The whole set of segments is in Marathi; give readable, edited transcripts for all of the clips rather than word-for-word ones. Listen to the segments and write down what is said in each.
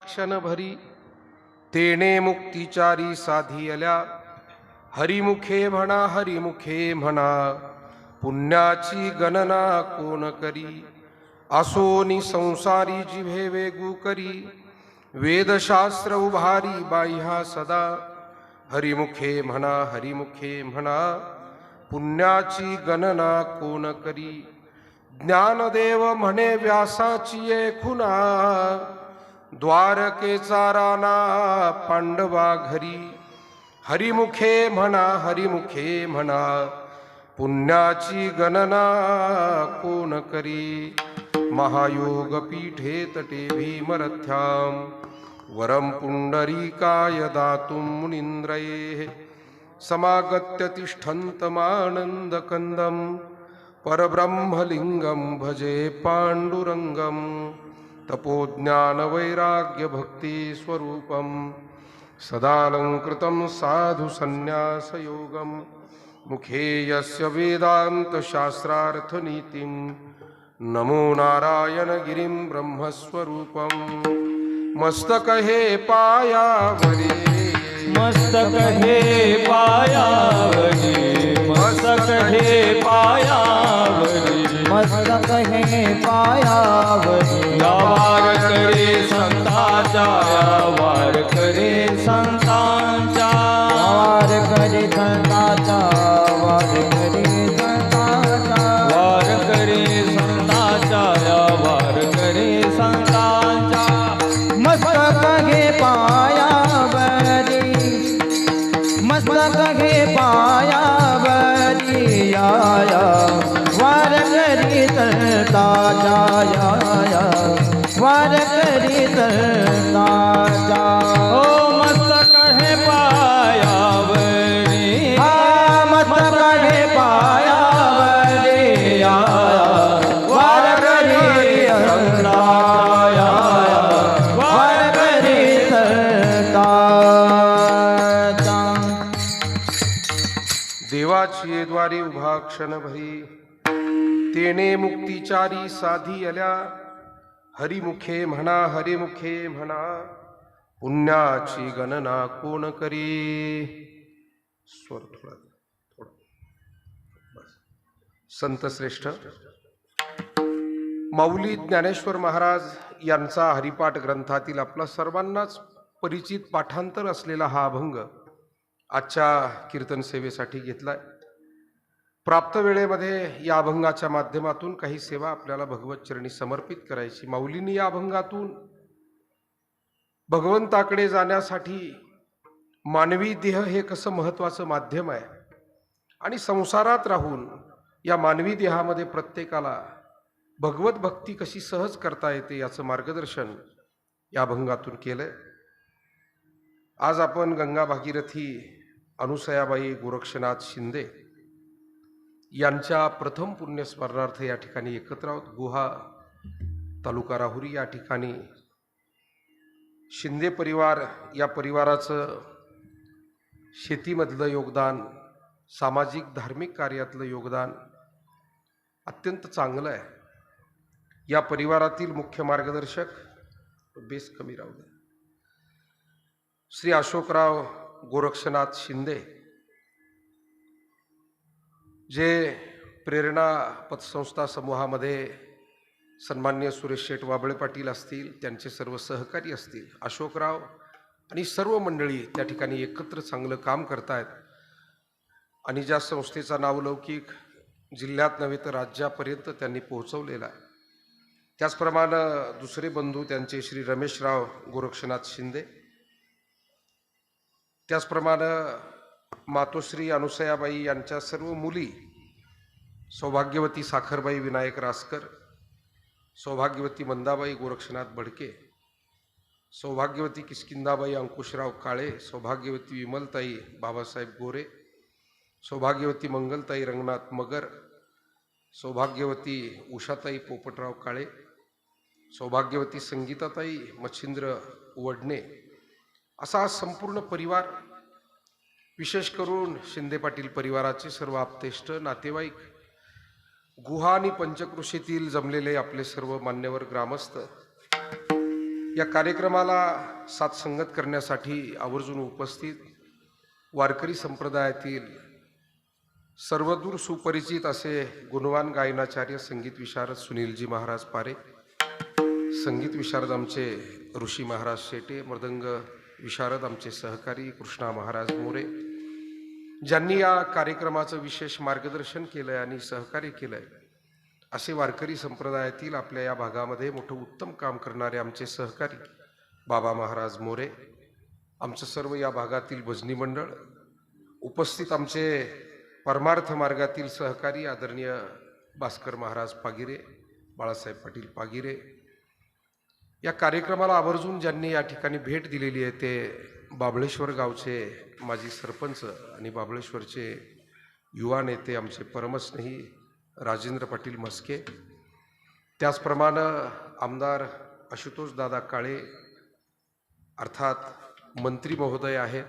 क्षण भरी तेने मुक्तिचारी साधियल्या. हरिमुखे म्हणा हरिमुखे म्हणा, पुण्याची गणना कोण करी. असोनी संसारी जिव्हे वेगू करी, वेदशास्त्र उभारी बाह्या सदा. हरिमुखे म्हणा हरिमुखे म्हणा, पुण्याची गणना कोण करी. ज्ञानदेव म्हणे व्यासाची ये खुना, द्वारकेचा राणा पांडवा घरी. हरिमुखे म्हणा हरिमुखे म्हणा, पुण्याची गणना कोण करी. महायोग पीठे तटे भीमरथ्याम, वरम पुंडरीकाय दातुं मुनींद्रये. समागत्य तिष्ठन्तमानन्दकन्दं, परब्रह्मलिंगं भजे पांडुरंगं. तपोज्ञानवैराग्यभक्ति स्वरूपं, सदालंकृतं साधु संन्यासयोगं. मुखे यस्य वेदान्तशास्त्रार्थनीतिं, नमो नारायण गिरिं ब्रह्मस्वरूपं. मस्तक हे पायावरी, मस्तक हे पायावरी, मस्तक हे पायावरी, मस्तक हे पायावरी. या वार करे संतांचा, या वार करे संतांचा, वार करे संतांचा, वार करे संतांचा, वार करे संतांचा, या वार करे संतांचा. मस्तक हे पायावरी, मस्तक हे पायावरी. या वार करी संतांचा, या वार करी संतांचा. ओ मस्तक हे पायावरी, मस्तक हे पायावरी. या वार करी संतांचा, वार करी संतांचा. देवाची द्वारी उभा क्षण भरी, तेने मुक्तिचारी साधियल्या. हरिमुखे म्हणा हरिमुखे म्हणा, पुण्याची गणना कोण करी. स्वर थोडा थोडा बस. संत श्रेष्ठ माऊली ज्ञानेश्वर महाराज यांचा हरिपाठ ग्रंथातील आपला सर्वांनाच परिचित पाठांतर असलेला हा अभंग आजच्या कीर्तन सेवेसाठी घेतलाय. प्राप्त वेळेमध्ये या अभंगाच्या माध्यमातून काही सेवा आपल्याला भगवत चरणी समर्पित करायची. माऊलींनी या अभंगातून भगवंताकडे जाण्यासाठी मानवी देह हे कसं महत्त्वाचं माध्यम आहे आणि संसारात राहून या मानवी देहामध्ये प्रत्येकाला भगवत भक्ती कशी सहज करता येते याचं मार्गदर्शन या अभंगातून केलंय. आज आपण गंगा भागीरथी अनुसयाबाई गोरक्षनाथ शिंदे यांच्या प्रथम पुण्यस्मरणार्थ या ठिकाणी एकत्र आहोत. गुहा तालुका राहुरी या ठिकाणी शिंदे परिवार, या परिवाराचं शेतीमधलं योगदान, सामाजिक धार्मिक कार्यातलं योगदान अत्यंत चांगलं आहे. या परिवारातील मुख्य मार्गदर्शक बेस कमी राहू दे, श्री अशोकराव गोरक्षनाथ शिंदे, जे प्रेरणा पतसंस्था समूहामध्ये सन्माननीय सुरेश शेठ वाबळे पाटील असतील, त्यांचे सर्व सहकारी असतील, अशोकराव आणि सर्व मंडळी त्या ठिकाणी एकत्र चांगलं काम करतायत आणि ज्या संस्थेचा नावलौकिक जिल्ह्यात नव्हे तर राज्यापर्यंत त्यांनी पोहोचवलेला आहे. त्याचप्रमाणे दुसरे बंधू त्यांचे श्री रमेशराव गोरक्षनाथ शिंदे, त्याचप्रमाणे मातोश्री अनुसयाबाई यांच्या सर्व मुली, सौभाग्यवती साखरबाई विनायक रासकर, सौभाग्यवती मंदाबाई गोरक्षनाथ भडके, सौभाग्यवती किष्किंदाबाई अंकुशराव काळे, सौभाग्यवती विमलताई बाबासाहेब गोरे, सौभाग्यवती मंगलताई रंगनाथ मगर, सौभाग्यवती उषाताई पोपटराव काळे, सौभाग्यवती संगीताताई मच्छिंद्र वडणे, असा संपूर्ण परिवार, विशेष करून शिंदे पाटील परिवाराचे सर्व आप्तेष्ट नातेवाईक, गुहा आणि पंचकृषीतील जमलेले आपले सर्व मान्यवर ग्रामस्थ, या कार्यक्रमाला साथसंगत करण्यासाठी आवर्जून उपस्थित वारकरी संप्रदायातील सर्वदूर सुपरिचित असे गुणवान गायनाचार्य संगीत विशारद सुनीलजी महाराज पारे, संगीत विशारद आमचे ऋषी महाराज शेटे, मृदंग विशारद आमचे सहकारी कृष्णा महाराज मोरे, ज्यांनी या कार्यक्रमाचं विशेष मार्गदर्शन केलंय आणि सहकार्य केलंय, असे वारकरी संप्रदायातील आपल्या या भागामध्ये मोठं उत्तम काम करणारे आमचे सहकारी बाबा महाराज मोरे, आमचं सर्व या भागातील भजनी मंडळ, उपस्थित आमचे परमार्थ मार्गातील सहकारी आदरणीय भास्कर महाराज पागिरे, बाळासाहेब पाटील पागिरे, या कार्यक्रमाला आवर्जून ज्यांनी या ठिकाणी भेट दिलेली आहे ते बाबळेश्वर गावचे माजी सरपंच आणि बाबळेश्वरचे युवा नेते आमचे परमस्नेही राजेंद्र पाटील मस्के, त्याचप्रमाणे आमदार आशुतोष दादा काळे अर्थात मंत्री महोदय आहेत,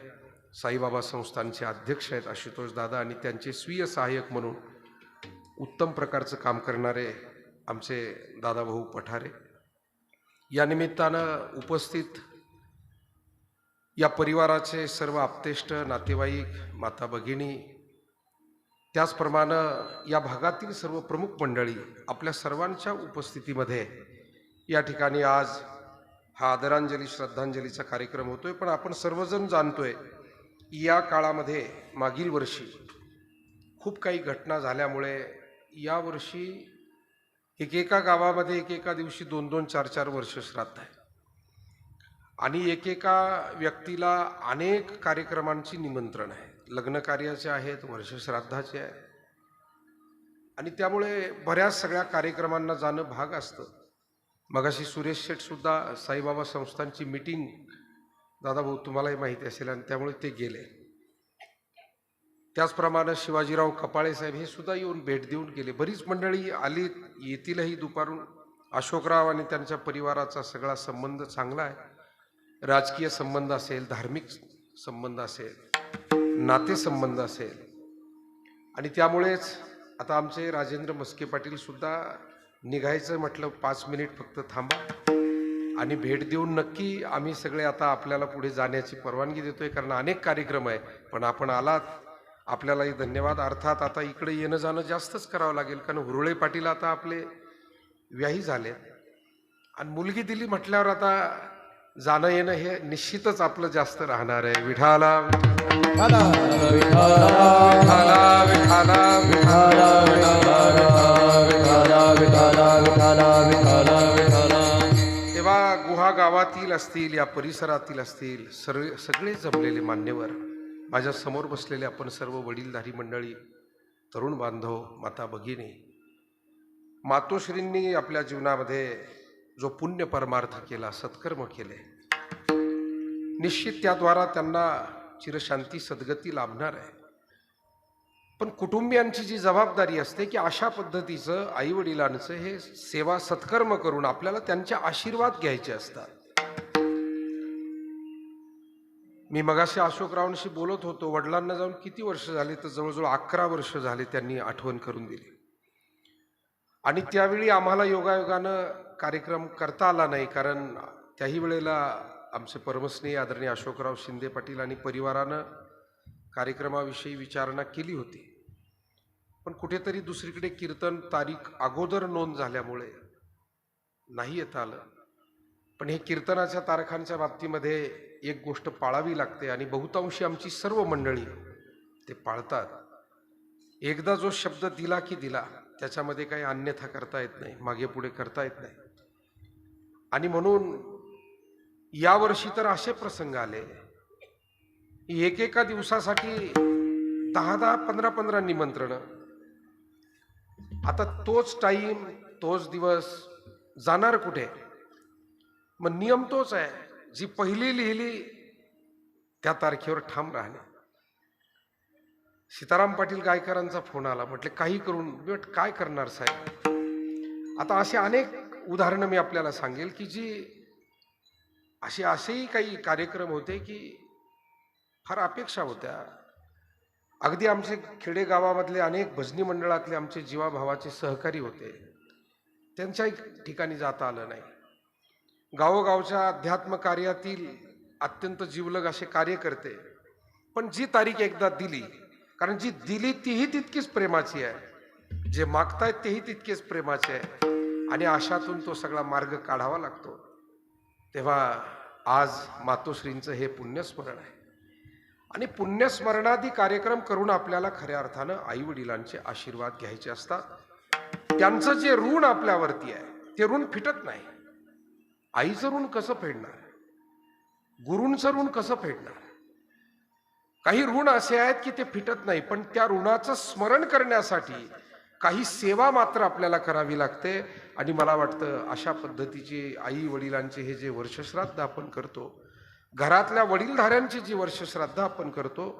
साईबाबा संस्थानचे अध्यक्ष आहेत आशुतोष दादा, आणि त्यांचे स्वीय सहाय्यक म्हणून उत्तम प्रकारचं काम करणारे आमचे दादाभाऊ पठारे, या निमित्तानं उपस्थित या परिवाराचे सर्व आप्तेष्ट नातेवाईक, माता भगिनी, त्याचप्रमाणे या भागातील सर्व प्रमुख मंडळी, आपल्या सर्वांच्या उपस्थितीमध्ये या ठिकाणी आज हा आदरांजली श्रद्धांजलीचा कार्यक्रम होतोय. पण आपण सर्वजण जाणतोय या काळामध्ये मागील वर्षी खूप काही घटना झाल्यामुळे यावर्षी एकेका गावामध्ये एकेका दिवशी 2-2, 4-4 वर्ष श्राद्ध आहे आणि एकेका व्यक्तीला अनेक कार्यक्रमांची निमंत्रण आहे, लग्न कार्याचे आहेत, वर्षश्राद्धाचे आहे, आणि त्यामुळे बऱ्याच सगळ्या कार्यक्रमांना जाणं भाग असतं. मगाशी सुरेश शेठ सुद्धा साईबाबा संस्थांची मीटिंग, दादाभाऊ तुम्हालाही माहिती असेल, आणि त्यामुळे ते गेले. त्याचप्रमाणे शिवाजीराव कपाळे साहेब हे सुद्धा येऊन भेट देऊन गेले. बरीच मंडळी आली, येतीलही दुपारून. अशोकराव आणि त्यांच्या परिवाराचा सगळा संबंध चांगला आहे, राजकीय संबंध असेल, धार्मिक संबंध असेल, नातेसंबंध असेल, आणि त्यामुळेच आता आमचे राजेंद्र मस्के पाटील सुद्धा निघायचं म्हटलं 5 मिनिट फक्त थांबा आणि भेट देऊन नक्की आम्ही सगळे आता आपल्याला पुढे जाण्याची परवानगी देतोय, कारण अनेक कार्यक्रम आहे. पण आपण आलात, आपल्यालाही धन्यवाद. अर्थात आता इकडे येणं जाणं जास्तच करावं लागेल, कारण हुरळे पाटील आता आपले व्याही झाले आणि मुलगी दिली म्हटल्यावर आता जाणं येणं हे निश्चितच आपलं जास्त राहणार आहे. विठाला विठाला विठाला विठाला विठाला. तेव्हा गुहा गावातील असतील, या परिसरातील असतील, सगळे जमलेले मान्यवर, माझ्या समोर बसलेले आपण सर्व वडीलधारी मंडळी, तरुण बांधव, माता भगिनी, मातोश्रींनी आपल्या जीवनामध्ये जो पुण्य परमार्थ केला, सत्कर्म केले, निश्चित त्याद्वारा त्यांना चिरशांती सद्गती लाभणार आहे. पण कुटुंबियांची जी जबाबदारी असते की अशा पद्धतीचं आईवडिलांचं हे सेवा सत्कर्म करून आपल्याला त्यांचे आशीर्वाद घ्यायचे असतात. मी मगाशी अशोकरावांशी बोलत होतो, वडिलांना जाऊन किती वर्ष झाले, तर जवळजवळ 11 वर्ष झाले त्यांनी आठवण करून दिली. आणि त्यावेळी आम्हाला योगायोगानं कार्यक्रम करता आला नाही, कारण त्याही वेळेला आमचे परमस्नेही आदरणीय अशोकराव शिंदे पाटील आणि परिवारानं कार्यक्रमाविषयी विचारणा केली होती. पण कुठेतरी दुसरीकडे कीर्तन तारीख अगोदर नोंद झाल्यामुळे नाही येता आलं. पण हे कीर्तनाच्या तारखांच्या बाबतीमध्ये एक गोष्ट पाळावी लागते, आणि बहुतांशी आमची सर्व मंडळी ते पाळतात. एकदा जो शब्द दिला की दिला, त्याच्यामध्ये काही अन्यथा करता येत नाही, मागे पुढे करता येत नाही. आणि म्हणून यावर्षी तर असे प्रसंग आले, एकेका दिवसासाठी 10-10, 15-15 निमंत्रण. आता तोच टाईम, तोच दिवस जाणार कुठे? मग नियम तोच आहे, जी पहिली लिहिली त्या तारखेवर ठाम राहणे. सीताराम पाटील गायकरांचा फोन आला, म्हटले काही करून, काय करणार साहेब? आता असे अनेक उदाहरणं मी आपल्याला सांगेल की जी असेही काही कार्यक्रम होते की फार अपेक्षा होत्या. अगदी आमचे खेडेगावामधले अनेक भजनी मंडळातले आमचे जीवाभावाचे सहकारी होते, त्यांच्याही ठिकाणी जाता आलं नाही. गावोगावच्या अध्यात्म कार्यातील अत्यंत जीवलग असे कार्य करते. पण जी तारीख एकदा दिली, कारण जी दिली तीही तितकीच प्रेमाची आहे, जे मागतायत तेही तितकेच प्रेमाचे आहे, आणि आशातून तो सगळा मार्ग काढावा लागतो. तेव्हा आज मातोश्रींचं हे पुण्यस्मरण आहे, आणि पुण्यस्मरणादी कार्यक्रम करून आपल्याला खऱ्या अर्थानं आई वडिलांचे आशीर्वाद घ्यायचे असतात. त्यांचं जे ऋण आपल्यावरती आहे ते ऋण फिटत नाही. आईचं ऋण कसं फेडणार, गुरूंचं ऋण कसं फेडणार? काही ऋण असे आहेत की ते फिटत नाही, पण त्या ऋणाचं स्मरण करण्यासाठी काही सेवा मात्र आपल्याला करावी लागते. आणि मला वाटतं अशा पद्धतीची आई वडिलांचे हे जे वर्षश्राद्ध आपण करतो, घरातल्या वडीलधाऱ्यांची जी वर्षश्राद्ध आपण करतो,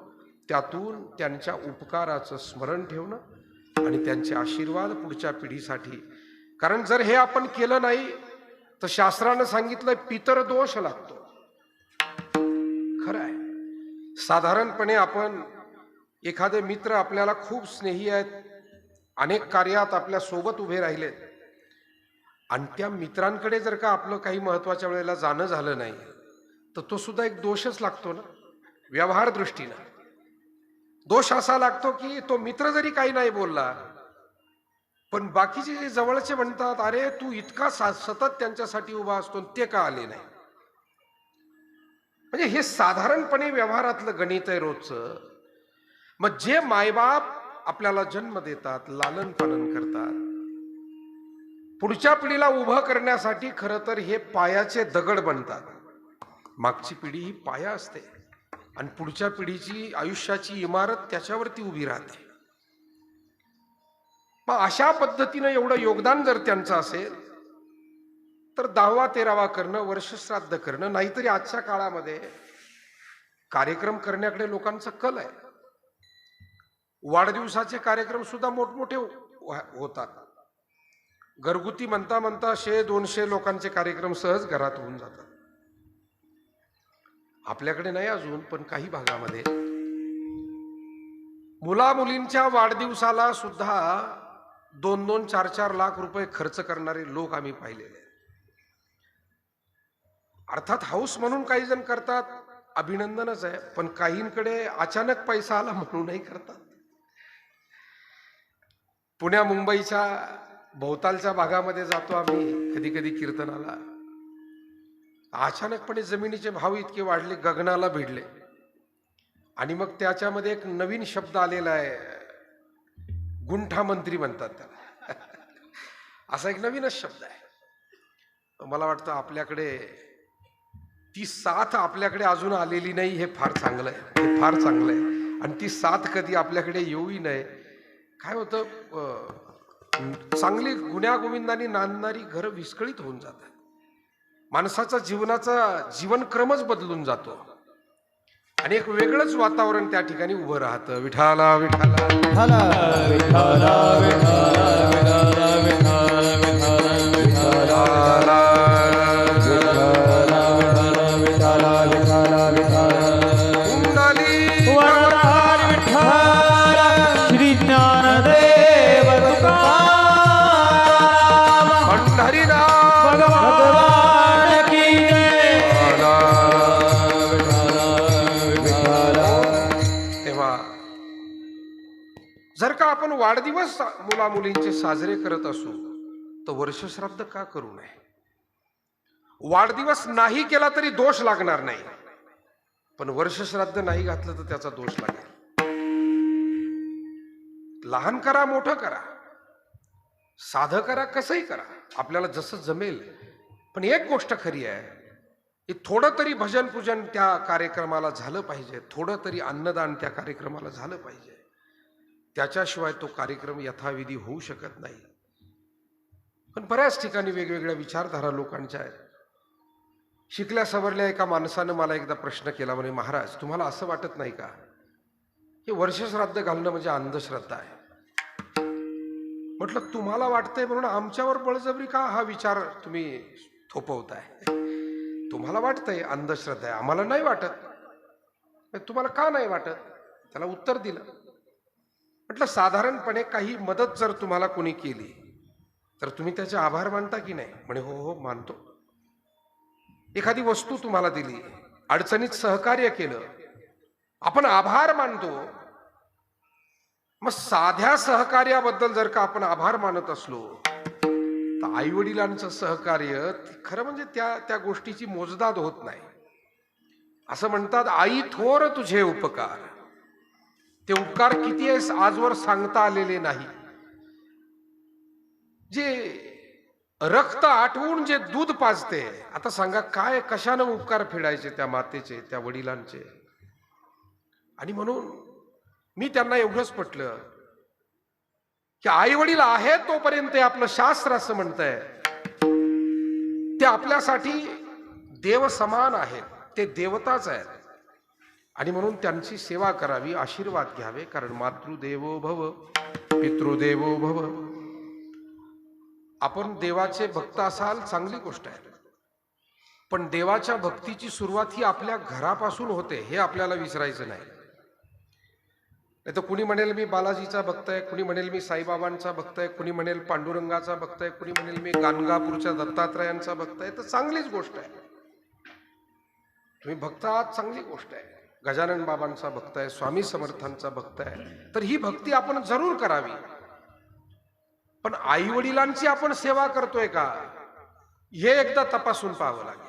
त्यातून त्यांच्या उपकाराचं स्मरण ठेवणं आणि त्यांचे आशीर्वाद पुढच्या पिढीसाठी. कारण जर हे आपण केलं नाही तर शास्त्रानं सांगितलंय पितर दोष लागतो. खरं आहे. साधारणपणे आपण एखादे मित्र आपल्याला खूप स्नेही आहेत, अनेक कार्यात आपल्या सोबत उभे राहिलेत, आणि त्या मित्रांकडे जर का आपलं काही महत्वाच्या वेळेला जाणं झालं नाही तर तो सुद्धा एक दोषच लागतो ना. व्यवहार दृष्टीनं दोष असा लागतो की तो मित्र जरी काही नाही बोलला, पण बाकीचे जे जवळचे म्हणतात, अरे तू इतका सतत त्यांच्यासाठी उभा असतो, ते का आले नाही? म्हणजे हे साधारणपणे व्यवहारातलं गणित आहे रोजचं. मग जे मायबाप आपल्याला जन्म देतात, लालन पालन करतात, पुढच्या पिढीला उभं करण्यासाठी खरं तर हे पायाचे दगड बनतात. मागची पिढी ही पाया असते आणि पुढच्या पिढीची आयुष्याची इमारत त्याच्यावरती उभी राहते. मग अशा पद्धतीनं एवढं योगदान जर त्यांचं असेल तर 10वा 13वा करणं, वर्षश्राद्ध करणं, नाहीतरी आजच्या काळामध्ये कार्यक्रम करण्याकडे लोकांचा कल आहे. वाढदिवसाचे कार्यक्रम सुद्धा मोठमोठे होतात. घरगुती म्हणता म्हणता 100-200 लोकांचे कार्यक्रम सहज घरात होऊन जातात. आपल्याकडे नाही अजून, पण काही भागामध्ये मुला मुलींच्या वाढदिवसाला सुद्धा 2-2, 4-4 लाख रुपये खर्च करणारे लोक आम्ही पाहिलेले. अर्थात हाऊस म्हणून काही जण करतात, अभिनंदनच आहे, पण काहींकडे अचानक पैसा आला म्हणूनही करतात. पुण्या मुंबईच्या भोवतालच्या भागामध्ये जातो आम्ही कधी कधी कीर्तनाला. अचानकपणे जमिनीचे भाव इतके वाढले, गगनाला भिडले, आणि मग त्याच्यामध्ये एक नवीन शब्द आलेला आहे, गुंठा मंत्री म्हणतात त्याला. असा एक नवीनच शब्द आहे. मला वाटतं आपल्याकडे ती साथ आपल्याकडे अजून आलेली नाही. हे फार चांगलं आहे, हे फार चांगलं आहे. आणि ती साथ कधी आपल्याकडे येऊही नये. काय होतं, चांगली गुण्यागोविंदांनी नांदणारी घरं विस्कळीत होऊन जातात. माणसाचा जीवनाचा जीवनक्रमच बदलून जातो आणि एक वेगळंच वातावरण त्या ठिकाणी उभं राहतं. विठाला विठाला विठाला विठाला विठाला विठाला विठाला विठाला कुंडली वरदान विठ्ठल श्री ज्ञानदेव तुकाराम पंढरीनाथ भगवान की जय. तेव्हा जर का आपण वाढदिवस मुला मुलींचे साजरे करत असू तर वर्षश्राद्ध का करू नये? वाढदिवस नाही केला तरी दोष लागणार नाही, पण वर्षश्राद्ध नाही घातलं तर त्याचा दोष लागेल. लहान करा, मोठं करा, साधं करा, कसंही करा, आपल्याला जसं जमेल. पण एक गोष्ट खरी आहे की थोडं तरी भजन पूजन त्या कार्यक्रमाला झालं पाहिजे, थोडं तरी अन्नदान त्या कार्यक्रमाला झालं पाहिजे. त्याच्याशिवाय तो कार्यक्रम यथाविधी होऊ शकत नाही. पण बऱ्याच ठिकाणी वेगवेगळ्या विचारधारा लोकांच्या आहेत. शिकल्या सवरल्या एका माणसानं मला एकदा प्रश्न केला, म्हणे, महाराज तुम्हाला असं वाटत नाही का की वर्षश्राद्ध घालणं म्हणजे अंधश्रद्धा आहे? म्हटलं तुम्हाला वाटतंय म्हणून आमच्यावर बळजबरी का हा विचार तुम्ही थोपवताय? तुम्हाला वाटतंय अंधश्रद्धा आहे, आम्हाला नाही वाटत. तुम्हाला का नाही वाटत? त्याला उत्तर दिलं. म्हटलं साधारणपणे काही मदत जर तुम्हाला कोणी केली तर तुम्ही त्याचे आभार मानता की नाही? म्हणे हो हो मानतो. एखादी वस्तू तुम्हाला दिली, अडचणीत सहकार्य केलं, आपण आभार मानतो. मग साध्या सहकार्याबद्दल जर का आपण आभार मानत असलो तर आई वडिलांचं सहकार्य खरं म्हणजे त्या गोष्टीची मोजदाद होत नाही. असं म्हणतात, आई थोर तुझे उपकार, ते उपकार किती आहे आजवर सांगता आलेले नाही. जे रक्त आटवून जे दूध पाजते, आता सांगा काय कशानं उपकार फेडायचे त्या मातेचे, त्या वडिलांचे. आणि म्हणून मी त्यांना एवढंच म्हटलं की आई वडील आहेत तोपर्यंत आपलं शास्त्र असं म्हणतंय ते आपल्यासाठी देव समान आहेत, ते देवताच आहेत. आणि म्हणून त्यांची सेवा करावी, आशीर्वाद घ्यावे. कारण मातृदेवो भव पितृदेवो भव. आपण देवाचे भक्त असाल चांगली गोष्ट आहे, पण देवाच्या भक्तीची सुरुवात ही आपल्या घरापासून होते, हे आपल्याला विसरायचं नाही. नाही तर कुणी म्हणेल मी बालाजीचा भक्त आहे, कुणी म्हणेल मी साईबाबांचा भक्त आहे, कुणी म्हणेल पांडुरंगाचा भक्त आहे, कुणी म्हणेल मी गाणगापूरच्या दत्तात्रयांचा भक्त आहे. तर चांगलीच गोष्ट आहे, तुम्ही भक्त आहात, चांगली गोष्ट आहे. गजानन बाबांचा भक्त आहे, स्वामी समर्थांचा भक्त आहे, तर ही भक्ती आपण जरूर करावी. पण आई वडिलांची आपण सेवा करतोय का हे एकदा तपासून पाहावं लागेल.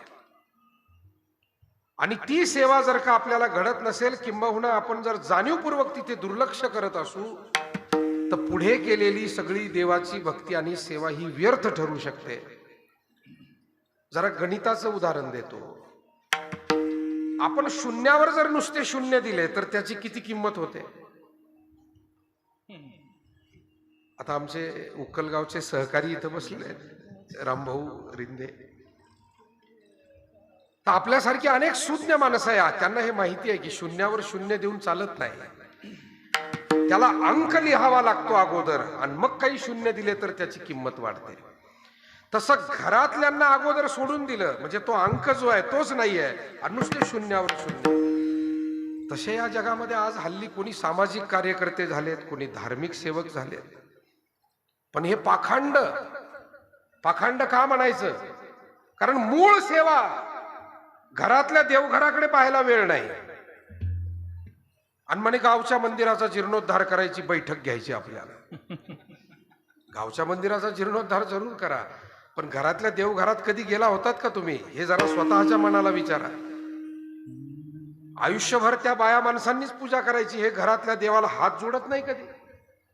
आणि ती सेवा जर का आपल्याला घडत नसेल, किंबहुना आपण जर जाणीवपूर्वक तिथे दुर्लक्ष करत असू, तर पुढे केलेली सगळी देवाची भक्ती आणि सेवा ही व्यर्थ ठरू शकते. जरा गणिताचं उदाहरण देतो. आपण शून्यावर जर नुसते शून्य दिले तर त्याची किती किंमत होते. आता आमचे उक्कलगावचे सहकारी इथं बसलेले आहेत, रामभाऊ रिंदे. तर आपल्यासारखी अनेक शून्य माणसं आहेत, त्यांना हे माहिती आहे की शून्यावर शून्य देऊन चालत नाही, त्याला अंक लिहावा लागतो अगोदर, आणि मग काही शून्य दिले तर त्याची किंमत वाढते. तसं घरातल्यांना अगोदर सोडून दिलं म्हणजे तो अंक जो आहे तोच नाही आहे, आणि नुसते शून्यावर शून्य. तसे या जगामध्ये आज हल्ली कोणी सामाजिक कार्यकर्ते झालेत, कोणी धार्मिक सेवक झालेत. पण हे पाखंड का म्हणायचं? कारण मूळ सेवा घरातल्या देवघराकडे पाहायला वेळ नाही, आणि म्हणे गावच्या मंदिराचा जीर्णोद्धार करायची बैठक घ्यायची आपल्याला. गावच्या मंदिराचा जीर्णोद्धार जरूर करा, पण घरातल्या देवघरात कधी गेला होतात का तुम्ही? हे जरा स्वतःच्या मनाला विचारा. आयुष्यभर त्या बाया माणसांनीच पूजा करायची, हे घरातल्या देवाला हात जोडत नाही कधी.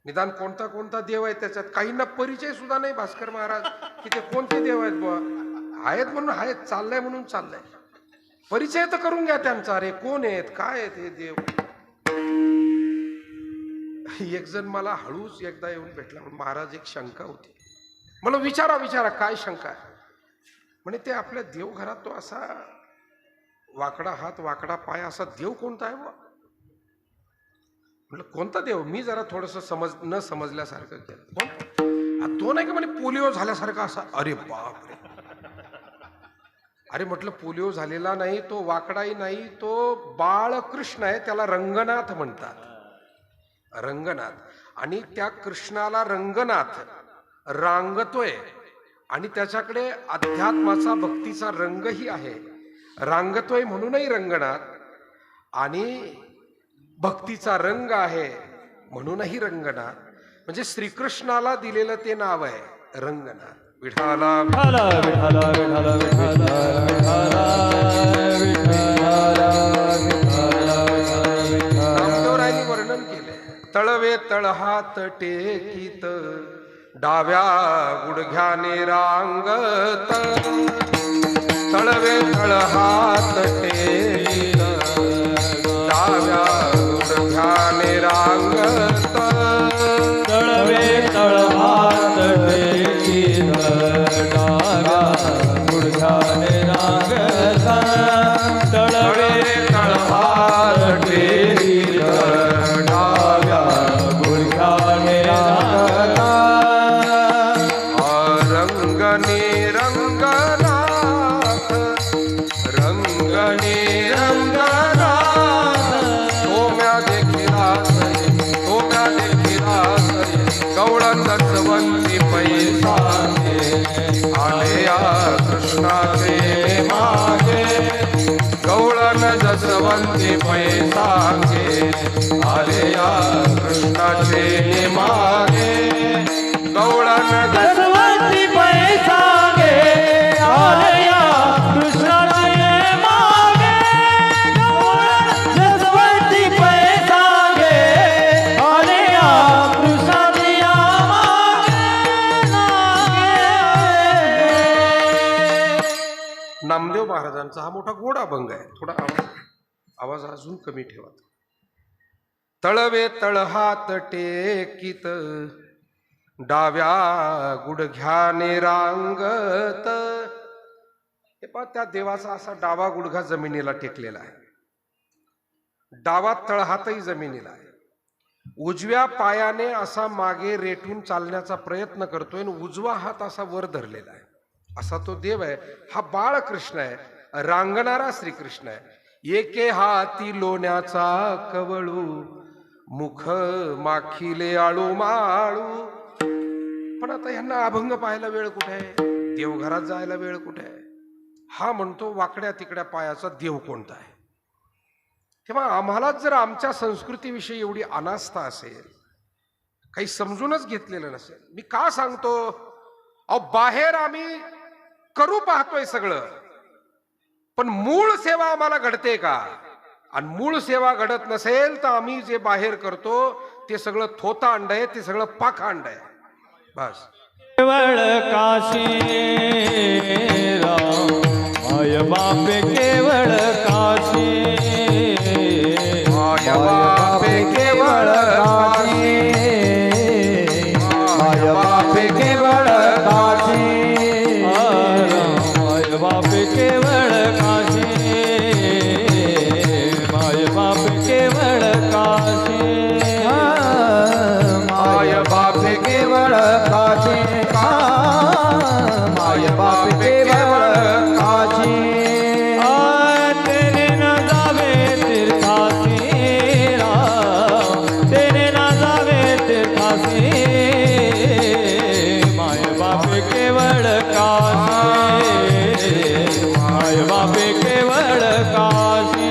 निदान कोणता देव आहे त्याच्यात काहींना परिचय सुद्धा नाही. भास्कर महाराज की ते कोणते देव आहेत बुवा? आहेत म्हणून आहेत, चाललंय म्हणून चाललंय. परिचय तर करून घ्या त्यांचा. अरे कोण आहेत, काय आहेत हे देव? एक जण मला हळूच एकदा येऊन भेटला, महाराज एक शंका होती. मला विचारा काय शंका आहे? म्हणे ते आपल्या देवघरात तो असा वाकडा हात वाकडा पाय असा देव कोणता आहे बुवा? म्हटलं कोणता देव? मी जरा थोडस न समजल्यासारखं केलं. तो नाही का म्हणे पोलिओ झाल्यासारखा असा. अरे बाप रे. अरे म्हटलं पोलिओ झालेला नाही, तो वाकडाही नाही, तो बाळकृष्ण आहे, त्याला रंगनाथ म्हणतात. रंगनाथ. आणि त्या कृष्णाला रंगनाथ रांगतोय, आणि त्याच्याकडे अध्यात्माचा भक्तीचा रंगही आहे. रांगतोय म्हणूनही रंगनाथ, आणि भक्तीचा रंग आहे म्हणूनही रंगनाथ. म्हणजे श्रीकृष्णाला दिलेलं ते नाव आहे रंगनाथ. विठाला विठाला विठाला विठाला विठाला विठाला. रामदेवरायांनी वर्णन केले. तळवे तळहात टेकीत डाव्या गुडघ्याने रांगत. तळवे तळहात टेकीत डाव्या गुडघ्याने रांगत. तळवे तळहात टेकीत डाव्या गुडघ्याने रांगत. तळवे तळहात टेकीत डाव्या गुडघ्याने रांगत. रंगने रंगनाथ रंगने गवळण जसवंती पैसांगे आले या कृष्णाचे मागे गवळण जसवंती पैसांगे आलया कृष्णाचे मागे जसवंती पैसांगे आलया कृष्णाचे मागे नामदेव महाराजांचा हा मोठा गोड अभंग आहे. थोडा आवाज अजून कमी ठेवा. तळवे तळहात टेकीत डाव्या गुडघ्याने रांगत. हे पहा त्या देवाचा असा डावा गुडघा जमिनीला टेकलेला आहे. डावा तळहातही जमिनीला आहे. उजव्या पायाने असा मागे रेटून चालण्याचा प्रयत्न करतोय आणि उजवा हात असा वर धरलेला आहे. असा तो देव आहे. हा बाळ कृष्ण आहे, रांगणारा श्रीकृष्ण आहे. एके हाती लोण्याचा कवळू मुख माखिले आळू माळू. पण आता ह्यांना अभंग पाहायला वेळ कुठे आहे, देवघरात जायला वेळ कुठे आहे. हा म्हणतो वाकड्या तिकड्या पायाचा देव कोणता आहे. तेव्हा आम्हाला जर आमच्या संस्कृतीविषयी एवढी अनास्था असेल, काही समजूनच घेतलेलं नसेल. मी का सांगतो, अहो बाहेर आम्ही करू पाहतोय सगळं, पण मूळ सेवा आम्हाला घडते का. आणि मूळ सेवा घडत नसेल तर आम्ही जे बाहेर करतो ते सगळं थोता अंड आहे, ते सगळं पाखांड आहे. बस केवळ काशी राम माय बापे केवळ काशी माय बापे केवळ काशी माय बापे केवळ काशी माय बापे केवळ काशी माय बापे केवळ काशी माय बापे केवळ काशी माय बापे केवळ काशी तेरे न जावे तीर्थासी राम तेरे न जावे तीर्थासी माय बापे केवळ काशी माय बापे केवळ काशी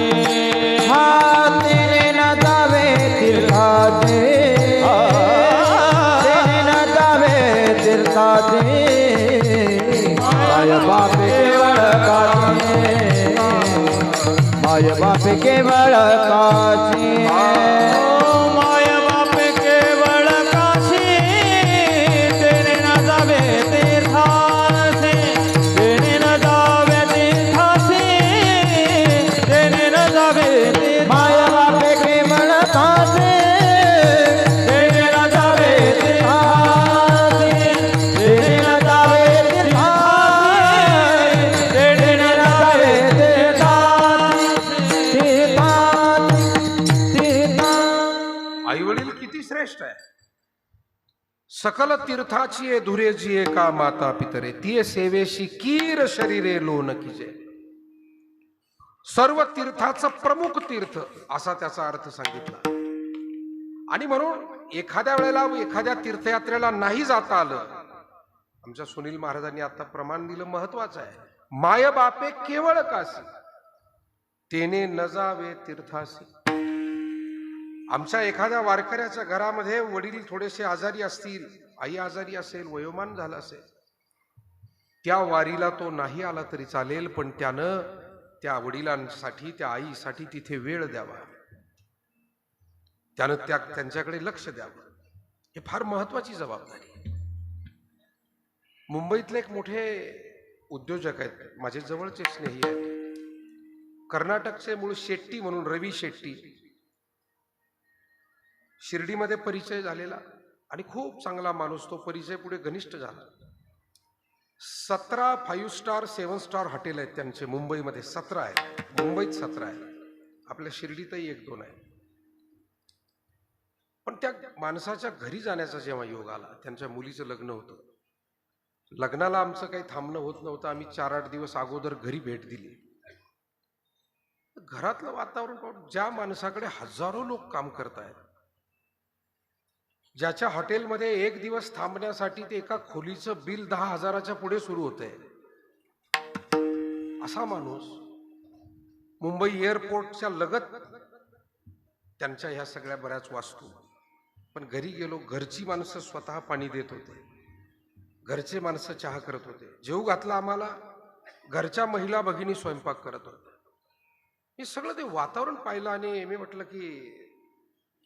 तेरे न जावे तीर्थासी तेरे न जावे तीर्थासी माय बापे केवळ काशी माय बापे केवळ काशी माय बापे केवळ काशी तेरे न जावे तीर्थासी तेरे न जावे तीर्थासी तेरे न जावे माय बापे केवळ काशी तेरे न जावे तीर्थासी तेरे न जावे तीर्थासी तेरे न जावे आई वडील किती श्रेष्ठ आहे. सकल तीर्थाची धुरे जिये का माता पितरे तिये सेवेशी कीर शरीरे लोन किजे. सर्व तीर्थाचं प्रमुख तीर्थ असा त्याचा अर्थ सांगितला. आणि म्हणून एखाद्या वेळेला एखाद्या तीर्थयात्रेला नाही जाता आलं, आमच्या सुनील महाराजांनी आता प्रमाण दिलं, महत्वाचं आहे. माय बापे केवळ काशी तेने न जावे तीर्थासी. आमच्या एखाद्या वारकऱ्याच्या घरामध्ये वडील थोडेसे आजारी असतील, आई आजारी असेल, वयोमान झालं असेल, त्या वारीला तो नाही आला तरी चालेल, पण त्यानं त्या वडिलांसाठी त्या आईसाठी तिथे वेळ द्यावा, त्यानं त्यांच्याकडे लक्ष द्यावं. हे फार महत्वाची जबाबदारी. मुंबईतले एक मोठे उद्योजक आहेत, माझे जवळचे स्नेही आहेत, कर्नाटकचे मूळ शेट्टी म्हणून रवी शेट्टी. शिर्डीमध्ये परिचय झालेला आणि खूप चांगला माणूस. तो परिचय पुढे घनिष्ठ झाला. 17 5 स्टार 7 स्टार हॉटेल आहेत त्यांचे मुंबईमध्ये. 17 आहेत, मुंबईत 17 आहेत, आपल्या शिर्डीतही 1-2 आहे. पण त्या माणसाच्या घरी जाण्याचा जेव्हा योग आला, त्यांच्या मुलीचं लग्न होतं. लग्नाला आमचं काही थांबणं होत नव्हतं. आम्ही 4-8 दिवस अगोदर घरी भेट दिली. घरातलं वातावरण पाहून ज्या माणसाकडे हजारो लोक काम करतायत, ज्याच्या हॉटेलमध्ये 1 दिवस थांबण्यासाठी ते एका खोलीचं बिल 10,000च्या पुढे सुरू होतंय, असा माणूस मुंबई एअरपोर्टच्या लगत त्यांच्या ह्या सगळ्या बऱ्याच वास्तू. पण घरी गेलो, घरची माणसं स्वतः पाणी देत होते, घरचे माणसं चहा करत होते, जेवू घातला आम्हाला, घरच्या महिला भगिनी स्वयंपाक करत होत्या. हे सगळं ते वातावरण पाहिलं आणि मी म्हटलं की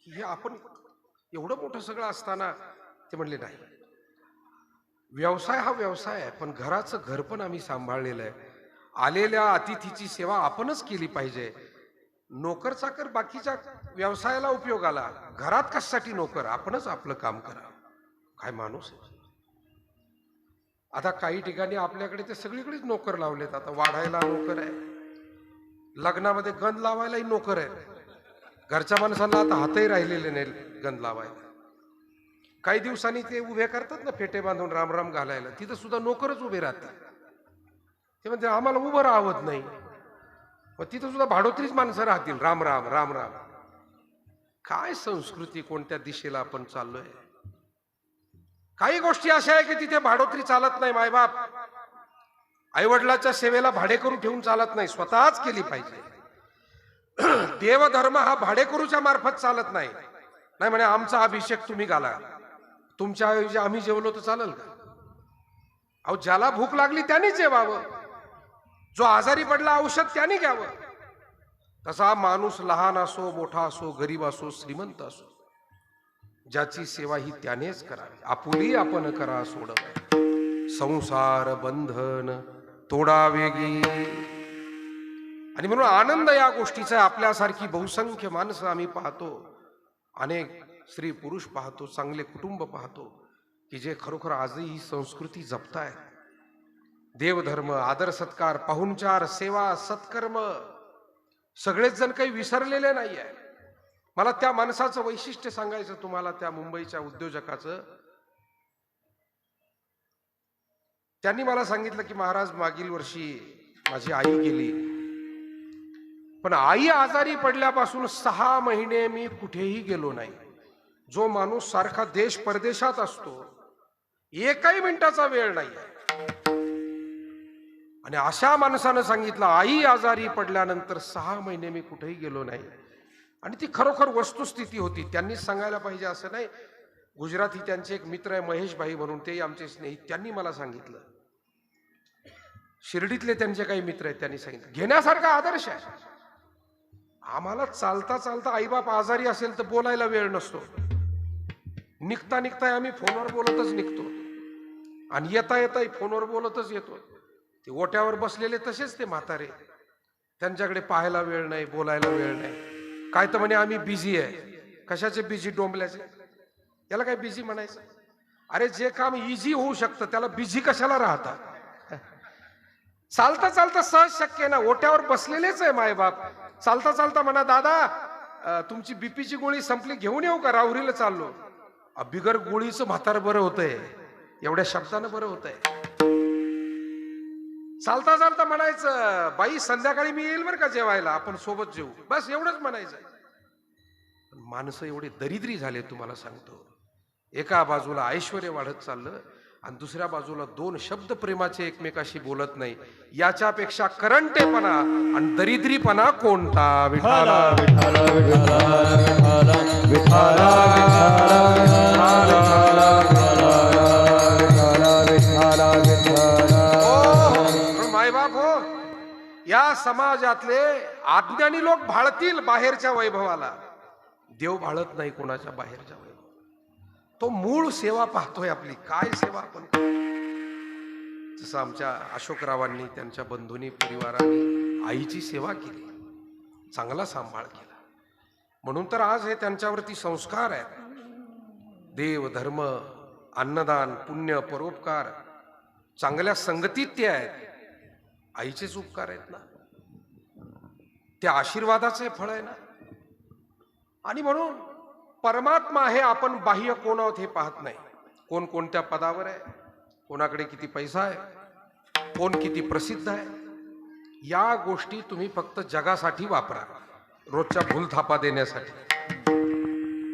हे आपण एवढं मोठं सगळं असताना. ते म्हणले नाही, व्यवसाय हा व्यवसाय आहे, पण घराचं घर पण आम्ही सांभाळलेलं आहे. आलेल्या अतिथीची सेवा आपणच केली पाहिजे. नोकर चाकर बाकीच्या व्यवसायाला उपयोग आला, घरात कशासाठी नोकर? आपणच आपलं काम करा. काय माणूस आहे. आता काही ठिकाणी आपल्याकडे ते सगळीकडेच नोकर लावलेत. आता वाढायला नोकर आहे, लग्नामध्ये गंध लावायलाही नोकर आहे. घरच्या माणसांना आता हातही राहिलेले नाही गंध लावायला. काही दिवसांनी ते उभे करतात ना फेटे बांधून राम राम घालायला, तिथं सुद्धा नोकरच उभे राहतात. ते म्हणते आम्हाला उभं राहत नाही, मग तिथं सुद्धा भाडोत्रीच माणसं राहतील, राम राम राम राम. काय संस्कृती, कोणत्या दिशेला आपण चाललोय. काही गोष्टी अशा आहे की तिथे भाडोत्री चालत नाही. मायबाप आईवडिलाच्या सेवेला भाडेकरू ठेवून चालत नाही, स्वतःच केली पाहिजे. देवधर्म हा भाडेकरूच्या मार्फत चालत नाही. नाही म्हणे आमचा अभिषेक तुम्ही घाला, तुमच्या ऐवजी आम्ही जेवलो तर चालेल का? अहो, ज्याला भूक लागली त्याने जेवावं, जो आजारी पडला औषध त्याने घ्यावं. तसा माणूस लहान असो मोठा असो, गरीब असो श्रीमंत असो, ज्याची सेवा ही त्यानेच करावी. आपुली आपण करा सोडव, संसार बंधन तोडा वेगी. आणि म्हणून आनंद या गोष्टीचा. आपल्यासारखी बहुसंख्य माणसं आम्ही पाहतो, अनेक स्त्री पुरुष पाहतो, चांगले कुटुंब पाहतो की जे खरोखर आजही ही संस्कृती जपतायत. देवधर्म, आदर सत्कार, पाहुणचार, सेवा, सत्कर्म सगळेच जण काही विसरलेले नाही आहे. मला त्या माणसाचं वैशिष्ट्य सांगायचं तुम्हाला, त्या मुंबईच्या उद्योजकाचं. त्यांनी मला सांगितलं की महाराज, मागील वर्षी माझी आई गेली, पण आई आजारी पडल्यापासून 6 महिने मी कुठेही गेलो नाही. जो माणूस सारखा देश परदेशात असतो, एकही मिनिटाचा वेळ नाही. आणि अशा माणसानं सांगितलं आई आजारी पडल्यानंतर 6 महिने मी कुठेही गेलो नाही. आणि ती खरोखर वस्तुस्थिती होती. त्यांनीच सांगायला पाहिजे असं नाही. गुजराती त्यांचे एक मित्र आहे महेश भाई म्हणून, तेही आमचे स्नेहित, त्यांनी मला सांगितलं. शिर्डीतले त्यांचे काही मित्र आहेत, त्यांनी सांगितलं घेण्यासारखा आदर्श आहे. आम्हाला चालता चालता आईबाप आजारी असेल तर बोलायला वेळ नसतो. निघता निघता आम्ही फोनवर बोलतच निघतो, आणि येता येता फोनवर बोलतच येतो. ते ओट्यावर बसलेले तसेच ते म्हातारे, त्यांच्याकडे पाहायला वेळ नाही, बोलायला वेळ नाही. काय तर म्हणे आम्ही बिझी आहे. कशाचे बिझी? डोंबल्याचे. याला काय बिझी म्हणायचं? अरे जे काम इझी होऊ शकतं त्याला बिझी कशाला राहता? चालता चालता सहज शक्य ना. ओट्यावर बसलेलेच आहे मायबाप, चालता चालता म्हणा दादा तुमची बीपीची गोळी संपली, घेऊन येऊ का? राहुरीला चाललो. बिगर गोळीचं म्हातार बरं होतंय, एवढ्या शब्दानं बरं होतंय. चालता चालता म्हणायचं बाई संध्याकाळी मी येईल बरं का जेवायला, आपण सोबत जेवू, बस एवढंच म्हणायचं. माणसं एवढे दरिद्री झाले तुम्हाला सांगतो. एका बाजूला ऐश्वर्य वाढत चाललं आणि दुसऱ्या बाजूला 2 शब्द प्रेमाचे एकमेकाशी बोलत नाही. याच्यापेक्षा करंटेपणा आणि दरिद्रीपणा कोणता? विठाला विठाला विठाला विठाला मायबाप हो, या समाजातले अज्ञानी लोक भाळतील बाहेरच्या वैभवाला, देव भाळत नाही कोणाच्या बाहेरच्या वैभव. तो मूळ सेवा पाहतोय आपली. काय सेवा आपण? जसं आमच्या अशोकरावांनी, त्यांच्या बंधूंनी, परिवारांनी आईची सेवा केली, चांगला सांभाळ केला. म्हणून तर आज हे त्यांच्यावरती संस्कार आहेत. देव, धर्म, अन्नदान, पुण्य, परोपकार, चांगल्या संगतीत ते आहेत. आईचेच उपकार आहेत ना, त्या आशीर्वादाचे फळ आहे ना. आणि म्हणून परमात्मा हे आपण बाह्य कोण आहोत हे पाहत नाही. कोण कोणत्या पदावर आहे, कोणाकडे किती पैसा आहे, कोण किती प्रसिद्ध आहे, या गोष्टी तुम्ही फक्त जगासाठी वापरा, रोजच्या भूलथापा देण्यासाठी.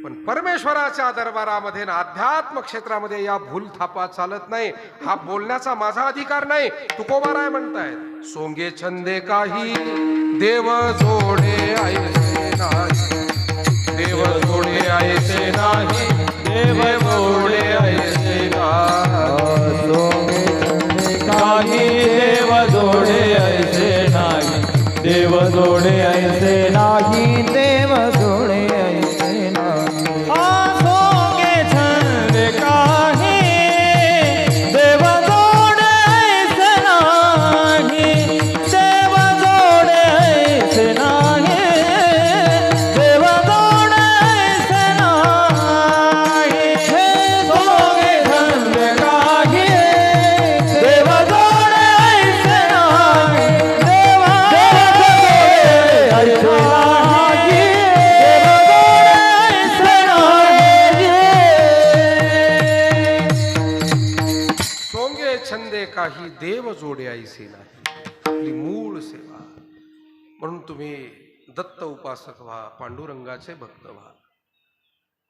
पण परमेश्वराच्या दरबारामध्ये ना अध्यात्म क्षेत्रामध्ये या भूलथापा चालत नाही. हा बोलण्याचा माझा अधिकार नाही. तुकोबाराय म्हणतायत, सोंगे छंदे काही देव जोडे ऐसे नाही, देव जोडे ऐसे नाही, देव जोडे ऐसे काही, देव जोडे ऐसे नाही, देव जोडे ऐसे नाही, देव जोडे ऐसे नाही. सोंगे छंद काही, देव जोडे ऐसे नाही, देव जोडे ऐसे नाही, देव जोडे ऐसे नाही. सोंगे छंद काही, देव जोडे ऐसे नाही, देव जोडे ऐसे नाही, देव जोडे ऐसे नाही. सोंगे छंदे काही, देव जोडे ऐसे नाही. आपली मूळ सेवा. म्हणून तुम्ही दत्त उपासक व्हा, पांडुरंगाचे भक्त व्हा,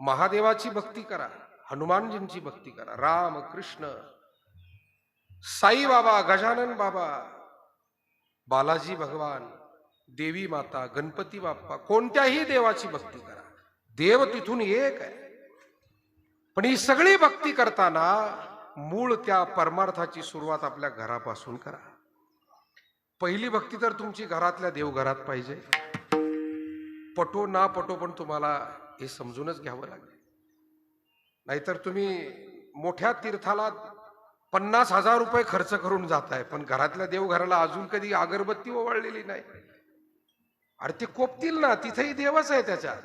महादेवाची भक्ती करा, हनुमानजींची भक्ती करा, राम कृष्ण साई बाबा, गजानन बाबा, बालाजी भगवान, देवी माता, गणपती बाप्पा, कोणत्याही देवाची भक्ती करा. देव तिथून एक आहे. पण ही सगळी भक्ती करताना मूळ त्या परमार्थाची सुरुवात आपल्या घरापासून करा. पहिली भक्ती तर तुमची घरातल्या देवघरात पाहिजे. पटो ना पटो पण तुम्हाला हे समजूनच घ्यावं लागेल. नाहीतर तुम्ही मोठ्या तीर्थाला 50,000 रुपये खर्च करून जाताय, पण घरातल्या देवघराला अजून कधी अगरबत्ती ओवाळलेली नाही. अरे ते कोपतील ना, तिथेही देवच आहे. त्याच्यात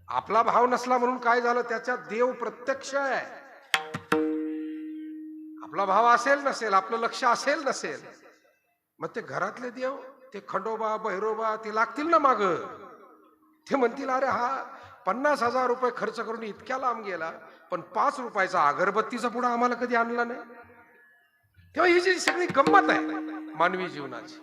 आपला भाव नसला म्हणून काय झालं, त्याच्यात देव प्रत्यक्ष आहे. आपला भाव असेल नसेल, आपलं लक्ष असेल नसेल, मग ते घरातले देव, ते खंडोबा भैरोबा, ते लागतील ना माग. ते म्हणतील अरे हा 50,000 रुपये खर्च करून इतक्या लांब गेला, पण 5 रुपयाचा अगरबत्तीचा पुढा आम्हाला कधी आणला नाही. तेव्हा ही जी सगळी गंमत आहे मानवी जीवनाची.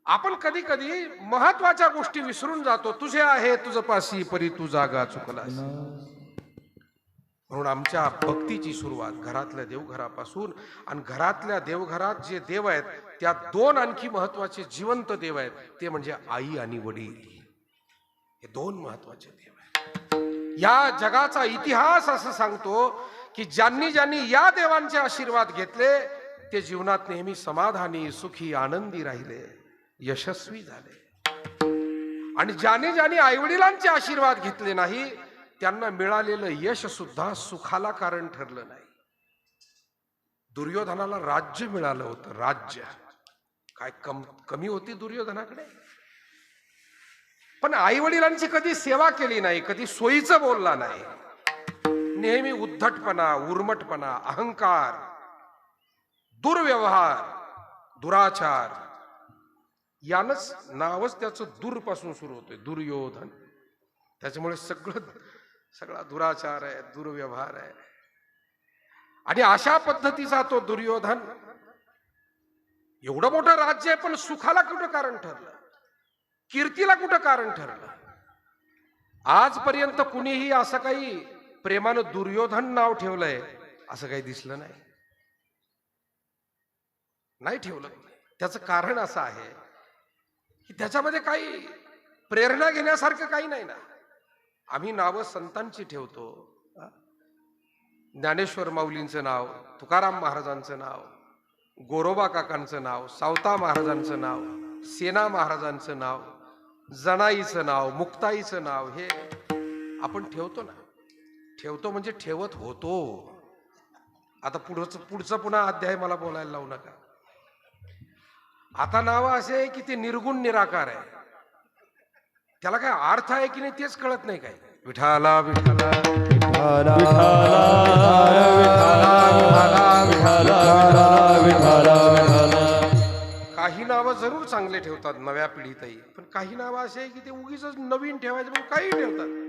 आपण कधी कधी महत्वाच्या गोष्टी विसरून जातो. तुझे आहे तुझ पाशी, परी तू जागा चुकलास. म्हणून आमच्या भक्तीची सुरुवात घरातल्या देवघरापासून. आणि घरातल्या देवघरात जे देव आहेत त्यात 2 आणखी महत्वाचे जिवंत देव आहेत, ते म्हणजे आई आणि वडील. हे 2 महत्वाचे देव आहेत. या जगाचा इतिहास असं सांगतो की ज्यांनी ज्यांनी या देवांचे आशीर्वाद घेतले ते जीवनात नेहमी समाधानी, सुखी, आनंदी राहिले, यशस्वी झाले. आणि ज्याने ज्याने आईवडिलांचे आशीर्वाद घेतले नाही त्यांना मिळालेलं यश सुद्धा सुखाला कारण ठरलं नाही. दुर्योधनाला राज्य मिळालं होतं. राज्य काय कमी होती दुर्योधनाकडे, पण आई वडिलांची कधी सेवा केली नाही, कधी सोयीचं बोलला नाही. नेहमी उद्धटपणा, उर्मटपणा, अहंकार, दुर्व्यवहार, दुराचार, यानच नावच त्याचं दूरपासून सुरू होते, दुर्योधन. त्याच्यामुळे सगळा दुराचार आहे, दुर्व्यवहार आहे. आणि अशा पद्धतीचा तो दुर्योधन, एवढं मोठं राज्य आहे पण सुखाला कुठं कारण ठरलं, कीर्तीला कुठं कारण ठरलं. आजपर्यंत कुणीही असं काही प्रेमानं दुर्योधन नाव ठेवलंय असं काही दिसलं नाही ठेवलं. त्याचं कारण असं आहे की त्याच्यामध्ये काही प्रेरणा घेण्यासारखं काही नाही ना. आम्ही नावं संतांची ठेवतो. ज्ञानेश्वर माऊलींचं नाव, तुकाराम महाराजांचं नाव, गोरोबा काकांचं नाव, सावता महाराजांचं नाव, सेना महाराजांचं नाव, जनाईचं नाव, मुक्ताईचं नाव, हे आपण ठेवतो ना. ठेवतो म्हणजे ठेवत होतो. आता पुढचं पुन्हा अध्याय मला बोलायला लावू नका. आता नाव असे आहे की ते निर्गुण निराकार आहे. त्याला काय अर्थ आहे की नाही तेच कळत नाही. काय विठाला विठाला विठाला विठाला विठाला विठाला विठाला. काही नावं जरूर चांगले ठेवतात नव्या पिढीतही, पण काही नावं असे आहे की ते उगीच नवीन ठेवायचे म्हणून काही ठेवतात.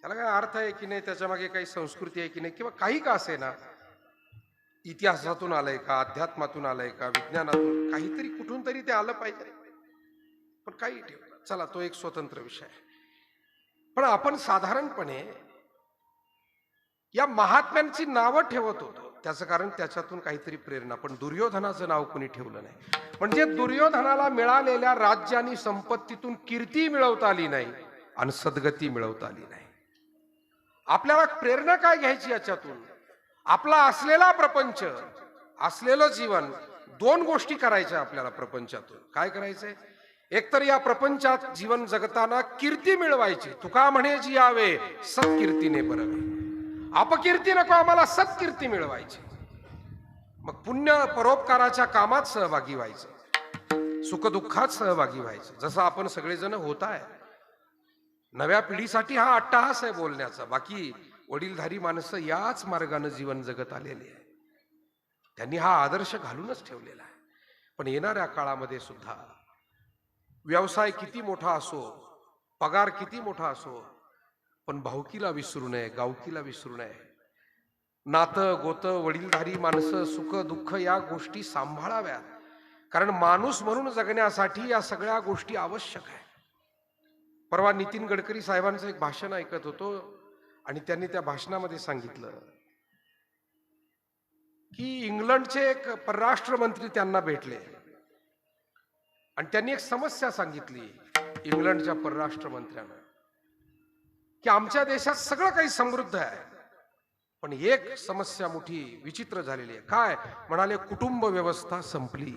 त्याला काय अर्थ आहे की नाही, त्याच्या मागे काही संस्कृती आहे की नाही, किंवा काही का असे ना, इतिहासातून आलंय का, अध्यात्मातून आलंय का, विज्ञानातून, काहीतरी कुठून तरी ते आलं पाहिजे, पण काही ठेवतात. चला, तो एक स्वतंत्र विषय आहे. पण आपण साधारणपणे या महात्म्यांची नावं ठेवत होतो. त्याचं कारण त्याच्यातून काहीतरी प्रेरणा. पण दुर्योधनाचं नाव कोणी ठेवलं नाही. म्हणजे दुर्योधनाला मिळालेल्या राज्य आणि संपत्तीतून कीर्ती मिळवता आली नाही आणि सद्गती मिळवता आली नाही. आपल्याला प्रेरणा काय घ्यायची याच्यातून? आपला असलेला प्रपंच, असलेलं जीवन, दोन गोष्टी करायच्या आपल्याला प्रपंचातून. काय करायचंय? एकतर या प्रपंचात जीवन जगताना कीर्ती मिळवायची. तुका म्हणे जी यावे सत्कीर्तीने बरवे. अपकीर्ती नको, आम्हाला सत्कीर्ती मिळवायची. मग पुण्य परोपकाराच्या कामात सहभागी व्हायचं, सुखदुःखात सहभागी व्हायचं. जसं आपण सगळेजण होत आहे. नव्या पिढीसाठी हा अट्टहास आहे बोलण्याचा. बाकी वडीलधारी माणसं याच मार्गाने जीवन जगत आलेली आहे. त्यांनी हा आदर्श घालूनच ठेवलेला आहे. पण येणाऱ्या काळामध्ये सुद्धा व्यवसाय किती मोठा असो, पगार किती मोठा असो, पण भाऊकीला विसरू नये, गावकीला विसरू नये. नातं गोतं, वडीलधारी माणसं, सुख दुःख या गोष्टी सांभाळाव्यात. कारण माणूस म्हणून जगण्यासाठी या सगळ्या गोष्टी आवश्यक आहे. परवा नितीन गडकरी साहेबांचं एक भाषण ऐकत होतो आणि त्यांनी त्या भाषणामध्ये सांगितलं की इंग्लंडचे एक परराष्ट्र मंत्री त्यांना भेटले आणि त्यांनी एक समस्या सांगितली इंग्लंडच्या परराष्ट्र मंत्र्यांना की आमच्या देशात सगळं काही समृद्ध आहे, पण एक समस्या मोठी विचित्र झालेली आहे. काय म्हणाले? कुटुंब व्यवस्था संपली.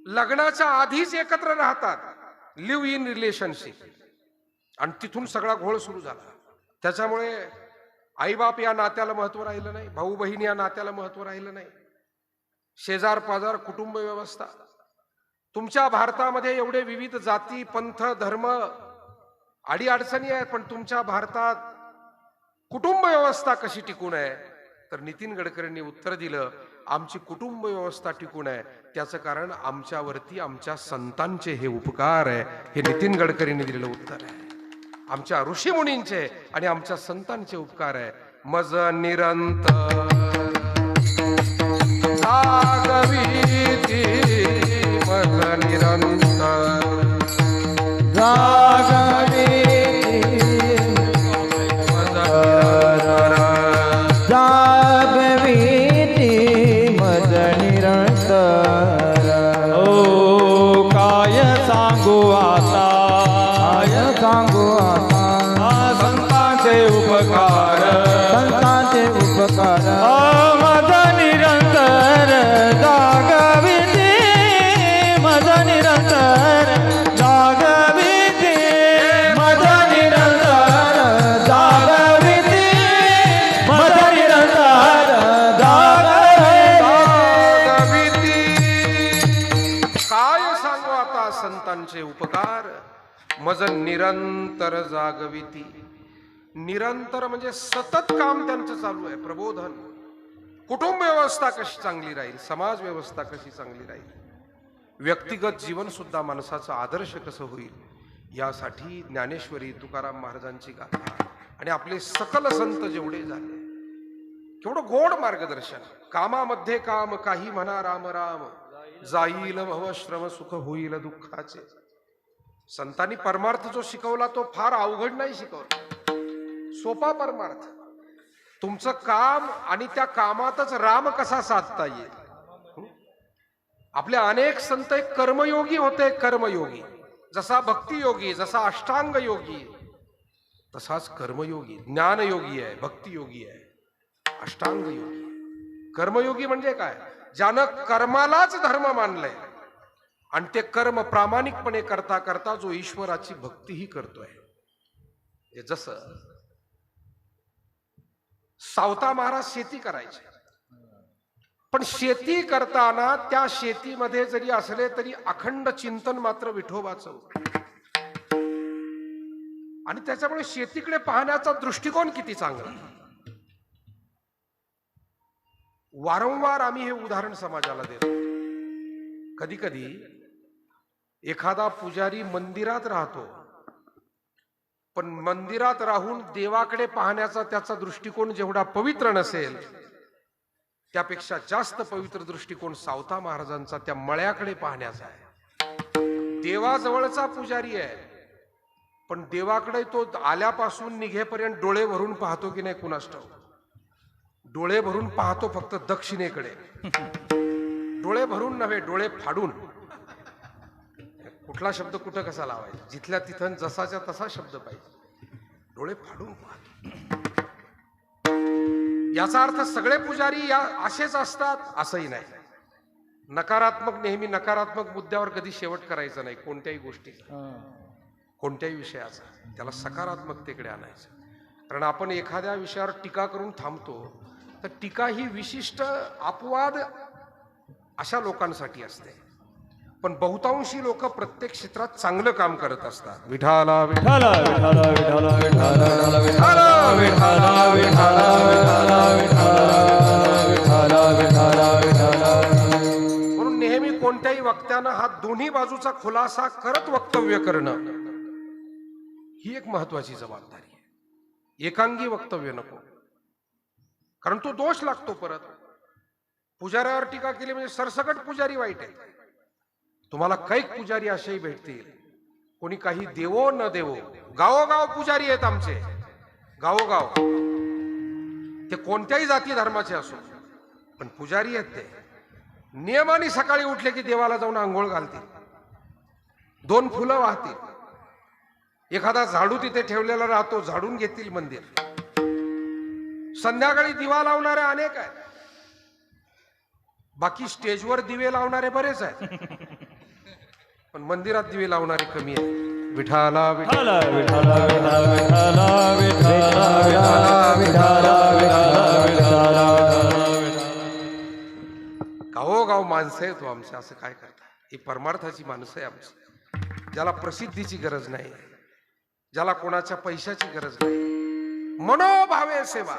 लग्नाच्या आधीच एकत्र राहतात, लिव्ह इन रिलेशनशिप, आणि तिथून सगळा घोळ सुरू झाला. त्याच्यामुळे आईबाप या नात्याला महत्व राहिलं नाही, भाऊ बहीण या नात्याला महत्व राहिलं नाही. शेजार पाजार, कुटुंब व्यवस्था. तुमच्या भारतामध्ये एवढे विविध जाती, पंथ, धर्म, अडी अडचणी आहेत, पण तुमच्या भारतात कुटुंब व्यवस्था कशी टिकून आहे? तर नितीन गडकरींनी उत्तर दिलं, आमची कुटुंब व्यवस्था टिकून आहे त्याचं कारण आमच्यावरती आमच्या संतांचे हे उपकार आहे. हे नितीन गडकरींनी दिलेलं उत्तर आहे. आमच्या ऋषीमुनींचे आणि आमच्या संतांचे उपकार आहे. मज निरंतर जागविती, मज निरंतर जागविती, मज निरंतर जागविती मज निरंतर. ओ काय सांगू आता, काय सांगू आता संतांचे उपकार, संतांचे उपकार. मज निरंतर जागविती, मज निरंतर जागविती, मज निरंतर जागविती, मज निरंतर जागविती. काय सांगू आता संतांचे उपकार, मज निरंतर जागविती. निरंतर म्हणजे सतत काम त्यांचं चालू आहे, प्रबोधन. कुटुंब व्यवस्था कशी चांगली राहील, समाज व्यवस्था कशी चांगली राहील, व्यक्तिगत जीवन सुद्धा माणसाचं आदर्श कसं होईल, यासाठी ज्ञानेश्वरी, तुकाराम महाराजांची गाथा आणि आपले सकल संत जेवढे झाले, केवढं गोड मार्गदर्शन. कामामध्ये काम, काही म्हणा राम राम, जाईल भव श्रम, सुख होईल दुःखाचे. संतांनी परमार्थ जो शिकवला तो फार अवघड नाही शिकवला, सोपा परमार्थ. तुमचं काम आणि त्या कामातच राम कसा साधता येईल. आपले अनेक संत एक कर्मयोगी होते, कर्मयोगी. जसा भक्तियोगी, जसा अष्टांग योगी, तसाच कर्मयोगी. ज्ञानयोगी आहे, भक्तियोगी आहे, अष्टांग योगी. कर्मयोगी म्हणजे काय? ज्यानं कर्मालाच धर्म मानलंय आणि ते कर्म प्रामाणिकपणे करता करता जो ईश्वराची भक्तीही करतोय. जसं सावता महाराज शेती करायचे, पण शेती करताना त्या शेतीमध्ये जरी असले तरी अखंड चिंतन मात्र विठोबाचं. आणि त्याच्यामुळे शेतीकडे पाहण्याचा दृष्टिकोन किती चांगला. वारंवार आम्ही हे उदाहरण समाजाला देतो. कधी कधी एखादा पुजारी मंदिरात राहतो, पण मंदिरात राहून देवाकडे पाहण्याचा त्याचा दृष्टिकोन जेवढा पवित्र नसेल, त्यापेक्षा जास्त पवित्र दृष्टिकोन सावता महाराजांचा त्या मळ्याकडे पाहण्याचा आहे. देवाजवळचा पुजारी आहे, पण देवाकडे तो आल्यापासून निघेपर्यंत डोळे भरून पाहतो की नाही कुणास ठाऊक. डोळे भरून पाहतो फक्त दक्षिणेकडे, डोळे भरून नव्हे, डोळे फाडून. कुठला शब्द कुठं कसा लावायचा, जिथल्या तिथं जसाच्या तसा शब्द पाहिजे. डोळे फाडून पाहतो. याचा अर्थ सगळे पुजारी या असेच असतात असंही नाही. नकारात्मक, नेहमी नकारात्मक मुद्द्यावर कधी शेवट करायचा नाही कोणत्याही गोष्टीचा, कोणत्याही विषयाचा. त्याला सकारात्मकतेकडे आणायचं. कारण आपण एखाद्या विषयावर टीका करून थांबतो, तर टीका ही विशिष्ट अपवाद अशा लोकांसाठी असते. पण बहुतांशी लोक प्रत्येक क्षेत्रात चांगलं काम करत असतात. विठाला विठाला विठाला विठाला विठाला विठाला विठाला विठाला विठाला विठाला विठाला. म्हणून नेहमी कोणत्याही वक्त्यानं हा दोन्ही बाजूचा खुलासा करत वक्तव्य करणं ही एक महत्वाची जबाबदारी आहे. एकांगी वक्तव्य नको, कारण तो दोष लागतो परत. पुजाऱ्यावर टीका केली म्हणजे सरसकट पुजारी वाईट आहे. तुम्हाला कैक पुजारी असेही भेटतील, कोणी काही देवो न देवो. गावोगाव पुजारी आहेत आमचे, गावोगाव. ते कोणत्याही जाती धर्माचे असो, पण पुजारी आहेत ते. नियमाने सकाळी उठले की देवाला जाऊन आंघोळ घालतील, 2 फुलं वाहतील, एखादा झाडू तिथे ठेवलेला राहतो झाडून घेतील मंदिर. संध्याकाळी दिवा लावणारे अनेक आहेत, बाकी स्टेजवर दिवे लावणारे बरेच आहेत, पण मंदिरात दिवे लावणारे कमी आहेत. विठाला विठाला विठाला विठाला विठाला विठाला विठाला विठाला. गावोगाव माणसं आहेत आमचे. असं काय करता, ही परमार्थाची माणसं आहे आमची, ज्याला प्रसिद्धीची गरज नाही, ज्याला कोणाच्या पैशाची गरज नाही. मनोभावे सेवा,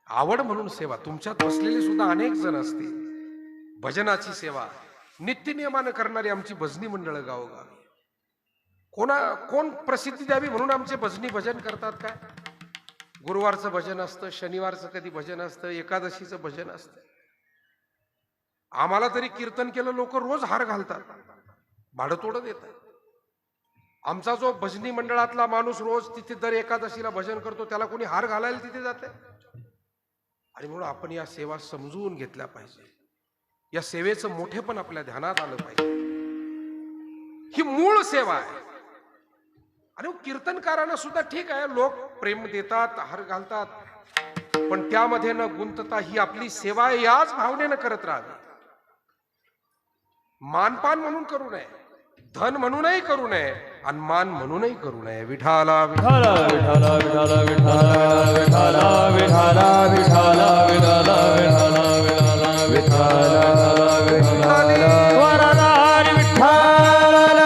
आवड म्हणून सेवा. तुमच्यात बसलेले सुद्धा अनेक जण असतील. भजनाची सेवा नित्यनियमानं करणारी आमची भजनी मंडळ गावोगावी. कोण प्रसिद्धी द्यावी म्हणून आमचे भजनी भजन करतात काय? गुरुवारचं भजन असतं, शनिवारचं कधी भजन असतं, एकादशीचं भजन असतं. आम्हाला तरी कीर्तन केलं लोक रोज हार घालतात, भाडं तोडत येतात. आमचा जो भजनी मंडळातला माणूस रोज तिथे दर एकादशीला भजन करतो, त्याला कोणी हार घालायला तिथे जाते? आणि म्हणून आपण या सेवा समजून घेतल्या पाहिजे. या सेवेचं मोठेपण आपल्या ध्यानात आलं पाहिजे. ही मूळ सेवा आहे. आणि कीर्तनकारांना सुद्धा ठीक आहे, लोक प्रेम देतात, हार घालतात, पण त्यामध्ये न गुंतता ही आपली सेवा आहे याच भावनेनं करत राहावी. मानपान म्हणून करू नये, धन म्हणूनही करू नये, आणि मान म्हणूनही करू नये. विठाला विठाला विठाला विठाला विठाला विठाला विठाला विठाला विठाला विठाला विठाला वरदारी विठ्ठल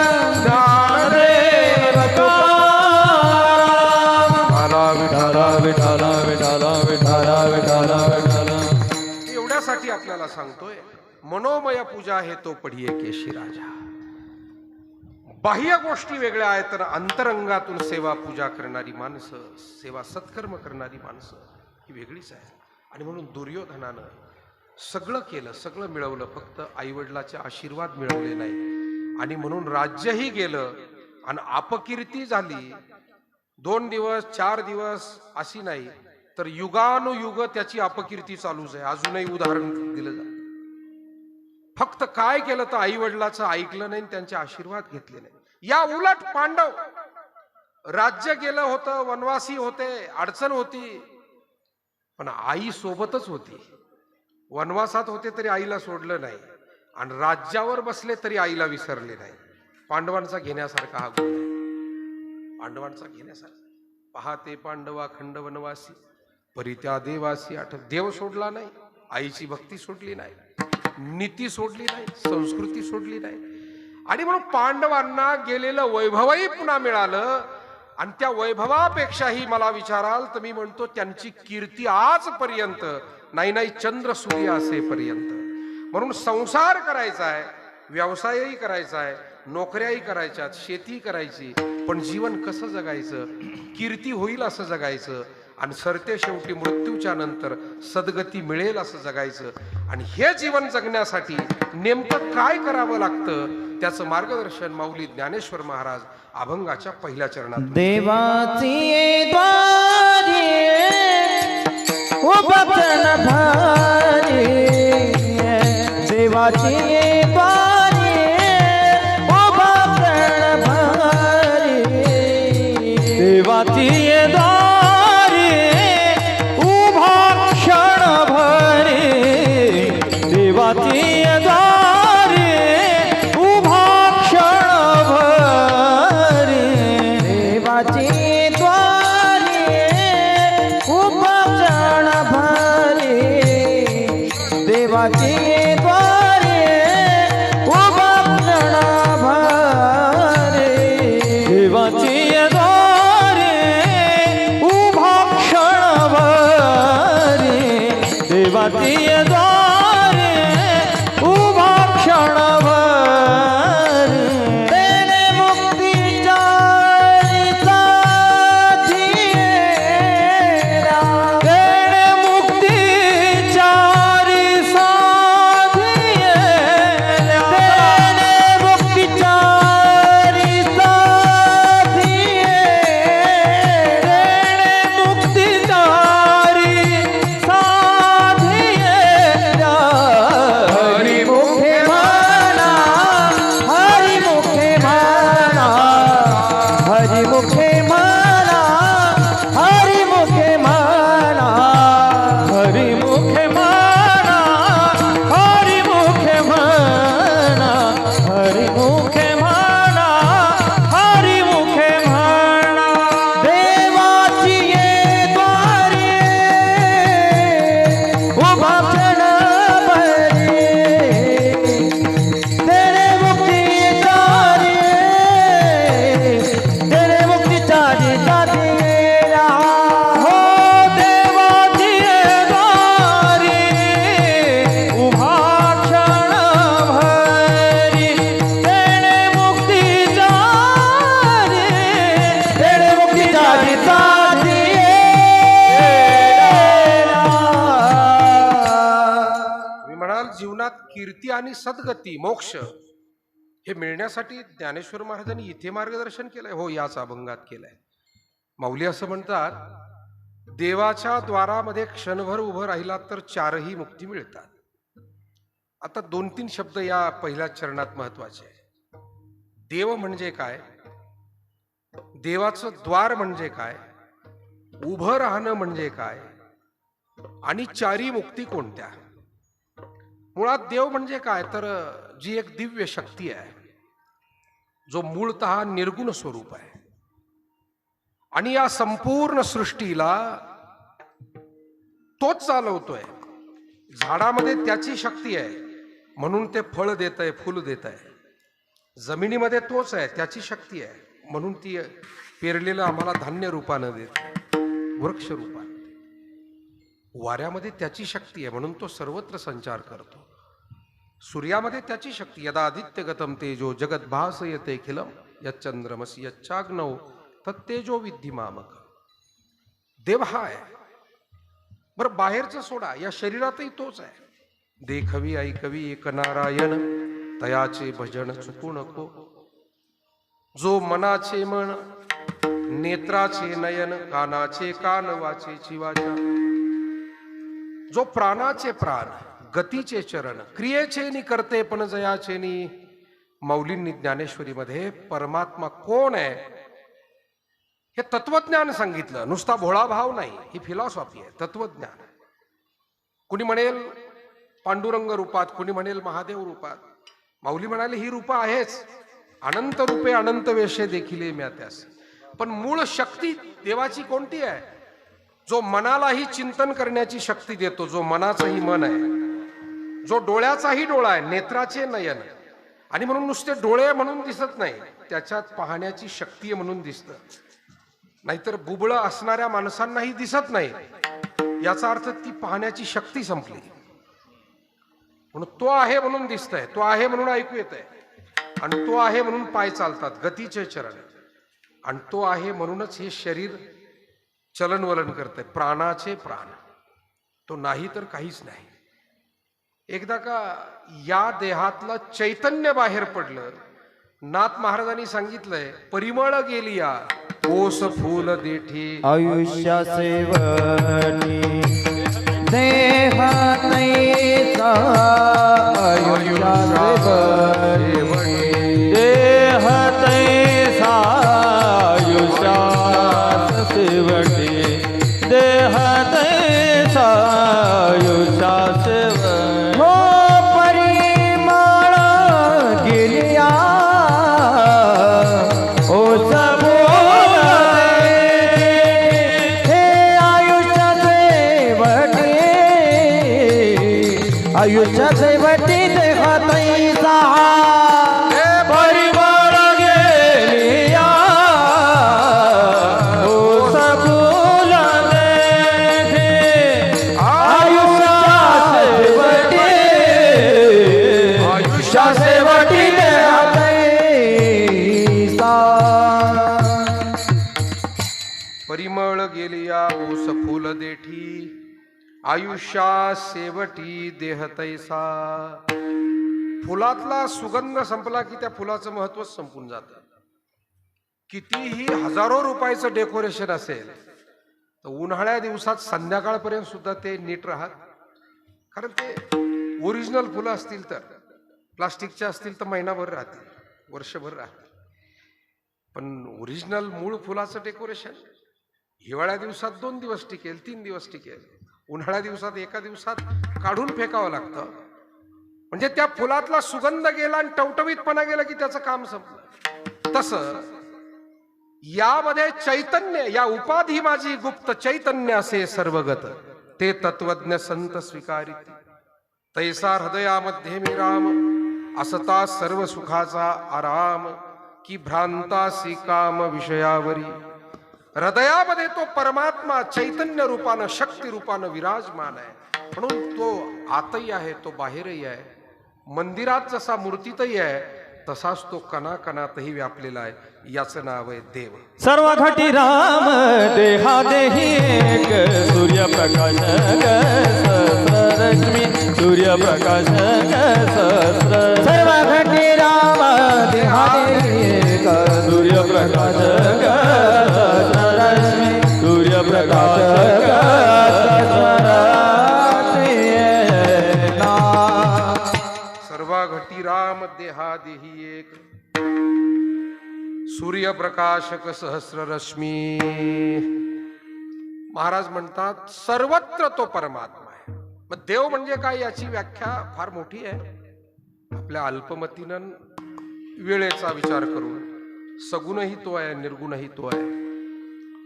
ज्ञानदेव तुकाराम. विठाला विठाला विठाला विठाला विठाला विठाला. एवढ्यासाठी आपल्याला सांगतोय, मनोमय पूजा हे तो पढिये केशी राजा. बाह्य गोष्टी वेगळ्या आहेत, तर अंतरंगातून सेवा पूजा करणारी माणसं, सेवा सत्कर्म करणारी माणसं ही वेगळीच आहे. आणि म्हणून दुर्योधनानं सगळं केलं, सगळं मिळवलं, फक्त आईवडिलाचे आशीर्वाद मिळवले नाही. आणि म्हणून राज्यही गेलं आणि अपकीर्ती झाली. 2 दिवस 4 दिवस अशी नाही, तर युगानुयुग त्याची अपकीर्ती चालूच आहे. अजूनही उदाहरण दिलं जातं. फक्त काय केलं तर आई वडिलाचं ऐकलं नाही, त्यांचे आशीर्वाद घेतले नाही. या उलट पांडव, राज्य गेलं होतं, वनवासी होते, अडचण होती, पण आई सोबतच होती. वनवासात होते तरी आईला सोडलं नाही, आणि राज्यावर बसले तरी आईला विसरले नाही. पांडवांचा घेण्यासारखा हा गुण आहे, पांडवांचा घेण्यासारखा. पाहते पांडवा खंड वनवासी, परित्या देवासी आठ. देव सोडला नाही, आईची भक्ती सोडली नाही, नीती सोडली नाही, संस्कृती सोडली नाही. आणि म्हणून पांडवांना गेलेलं वैभवही पुन्हा मिळालं. आणि त्या वैभवापेक्षाही मला विचाराल तर मी म्हणतो त्यांची कीर्ती आजपर्यंत नाही, नाही चंद्र सूर्य असेपर्यंत. म्हणून संसार करायचा आहे, व्यवसायही करायचा आहे, नोकऱ्याही करायच्यात, शेती करायची, पण जीवन कसं जगायचं, कीर्ती होईल असं जगायचं, आणि सरते शेवटी मृत्यूच्या नंतर सद्गती मिळेल असं जगायचं. आणि हे जीवन जगण्यासाठी नेमकं काय करावं लागतं त्याचं मार्गदर्शन माऊली ज्ञानेश्वर महाराज अभंगाच्या पहिल्या चरणात. देवाची द्वारी उभा क्षण भारी देवाची द्वारी उभा क्षण भारी देवाची दारी उभा क्षण भरी देवाची दारी उभा क्षण भरी देवाची द्वारी उभा क्षण भारी देवाची द्वारी उभा क्षण भारी देवाची दारी उभा क्षण भरी देवाची दारी उभा क्षण भरी तेने मुक्तीचारी साधिएला तेणे मुक्तीचारी साधिएल्या तेने मुक्तीचारी साधिएला तेणे मुक्तीचारी साधिएल्या हरिमुखे म्हणा हरिमुखे म्हणा हरिमुखे म्हणा हरिमुखे म्हणा हरिमुखे म्हणा हरिमुखे म्हणा हरिमुखे म्हणा हरिमुखे म्हणा देवाची ये द्वारी उभा क्षण भरी तेरे मुक्तीचारी तेरे मुक्तीचारी साधिएला हो देवाची दारी उभा क्षण भरी तेणे मुक्तीचारी तेरे मुक्तीचारी साधिएला मी म्हणाल जीवनात कीर्ती आणि सद्गती मोक्ष हे मिळण्यासाठी ज्ञानेश्वर महाराजांनी इथे मार्गदर्शन केलंय. हो, याच अभंगात केलंय. माऊली असं म्हणतात, देवाच्या द्वारामध्ये क्षणभर उभं राहिला तर चारही मुक्ती मिळतात. आता 2-3 शब्द या पहिल्या चरणात महत्वाचे आहे. देव म्हणजे काय, देवाचं द्वार म्हणजे काय, उभं राहणं म्हणजे काय, आणि चारी मुक्ती कोणत्या. मुळात देव म्हणजे काय तर जी एक दिव्य शक्ती आहे, जो मूळतः निर्गुण स्वरूप आहे आणि या संपूर्ण सृष्टीला तोच चालवतोय. झाडामध्ये त्याची शक्ती आहे म्हणून ते फळ देत आहे, फुल देत आहे. जमिनीमध्ये तोच आहे, त्याची शक्ती आहे म्हणून ती पेरलेलं आम्हाला धान्य रूपानं देते, वृक्ष रूपानं. वाऱ्यामध्ये त्याची शक्ती आहे म्हणून तो सर्वत्र संचार करतो. सूर्यामध्ये त्याची शक्ती, यदा आदित्य गतम तेजो जगत भासयते खिलम यच्चंद्रमसी यच्चाग्नौ तत्तेजो विद्धी मामक. देव हा आहे. बरं, बाहेरचं सोडा, या शरीरातही तोच आहे. देखवी ऐकवी एक नारायण तयाचे भजन चुकू नको. जो मनाचे मन, नेत्राचे नयन, कानाचे कान, वाचेची वाचा. जो प्राणाचे प्राण, गतीचे चरण, क्रियेचे नि करते पण जयाचे नि. माऊलींनी ज्ञानेश्वरीमध्ये परमात्मा कोण आहे हे तत्वज्ञान सांगितलं. नुसता भोळा भाव नाही, ही फिलॉसॉफी आहे, तत्वज्ञान. कुणी म्हणेल पांडुरंग रूपात, कुणी म्हणेल महादेव रूपात. माऊली म्हणाले ही रूपं आहेच, अनंत रूपे अनंत वेशे देखिले म्या त्यास. पण मूळ शक्ती देवाची कोणती आहे, जो मनालाही चिंतन करण्याची शक्ती देतो, जो मनाचंही मन आहे, जो डोळ्याचाही डोळा आहे, नेत्राचे नयन. आणि म्हणून नुसते डोळे म्हणून दिसत नाही, त्याच्यात पाहण्याची शक्ती आहे म्हणून दिसतं. नाहीतर बुबळं असणाऱ्या माणसांनाही दिसत नाही, याचा अर्थ ती पाहण्याची शक्ती संपली. म्हणून तो आहे म्हणून दिसतंय, तो आहे म्हणून ऐकू येत आहे, आणि तो आहे म्हणून पाय चालतात, गतीचे चरण. आणि तो आहे म्हणूनच हे शरीर चलनवलन करतंय, प्राणाचे प्राण. तो नाही तर काहीच नाही. एकदा का या देहातलं चैतन्य बाहेर पडलं, नाथ महाराजांनी सांगितलंय, परिमळ गेली या ओस फूल देठी आयुष्या सेवनी देह तैसा आयुष्याचे देह तैसा आयुष्यास शेवटी देह तैसा आयुष्यास हो परिमळ गिरिया ओ सबोले हे आयुष्याचे वटी आयुष्याचे वटी देह तैसा परिमळ गेलिया ओ सबुलने आयुष्याचे वटी आयुष्याचे वटी देह तैसा परिमळ गेलिया ओस फुल देठी आयुष्या शेवटी देह तैसा. फुलातला सुगंध संपला की त्या फुलाचं महत्वच संपून जातं. कितीही हजारो रुपयाचं डेकोरेशन असेल तर उन्हाळ्या दिवसात संध्याकाळपर्यंत सुद्धा ते नीट राहत. कारण ते ओरिजिनल फुलं असतील तर, प्लास्टिकच्या असतील तर महिनाभर राहतील, वर्षभर राहतील. पण ओरिजिनल मूळ फुलाचं डेकोरेशन हिवाळ्या दिवसात 2 दिवस टिकेल, 3 दिवस टिकेल, उन्हाळ्या दिवसात एका दिवसात काढून फेकावं लागतं. म्हणजे त्या फुलातला सुगंध गेला आणि टवटवीतपणा गेला की त्याचं काम संपलं. तसं यामध्ये चैतन्य, या उपाधी माझी गुप्त चैतन्य असे सर्वगत ते तत्वज्ञ संत स्वीकारित. तैसा हृदयामध्ये मी राम असता सर्व सुखाचा आराम की भ्रांतासी काम विषयावरी. हृदयामध्ये तो परमात्मा चैतन्य रूपानं शक्ती रूपानं विराजमान आहे. म्हणून तो आतही आहे, तो बाहेरही आहे. मंदिरात जसा मूर्तीतही आहे तसाच तो कणाकणातही व्यापलेला आहे. याचं नाव आहे देव. सर्व घटी राम देहा देही एक सूर्यप्रकाश सहस्ररश्मी सूर्यप्रकाश सहस्र सर्व घटी राम देहादेही एक सूर्यप्रकाश सहस्ररश्मी सूर्यप्रकाश सर्व घटी राम देहा देही एक सूर्यप्रकाशक सहस्ररश्मी. महाराज म्हणतात सर्वत्र तो परमात्मा आहे. मग देव म्हणजे काय याची व्याख्या फार मोठी आहे. आपल्या अल्पमतीनं वेळेचा विचार करून सगुणही तो आहे, निर्गुणही तो आहे,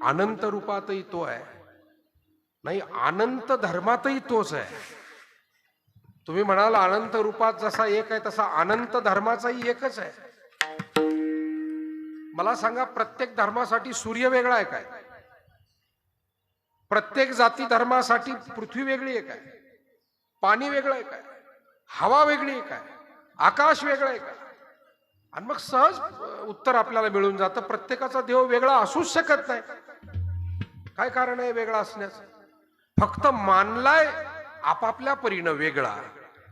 अनंत रूपातही तो आहे, नाही अनंत धर्मातही तोच आहे. तुम्ही म्हणाल अनंत रूपात जसा एक आहे तसा अनंत धर्माचाही एकच आहे. मला सांगा प्रत्येक धर्मासाठी सूर्य वेगळा आहे काय? प्रत्येक जाती धर्मासाठी पृथ्वी वेगळी आहे काय? पाणी वेगळं आहे काय? हवा वेगळी आहे काय? आकाश वेगळं आहे काय? आणि मग सहज उत्तर आपल्याला मिळून जातं प्रत्येकाचा देव वेगळा असूच शकत नाही. काय कारण आहे वेगळा असण्याचं? फक्त मानलाय आपापल्या परीनं वेगळा,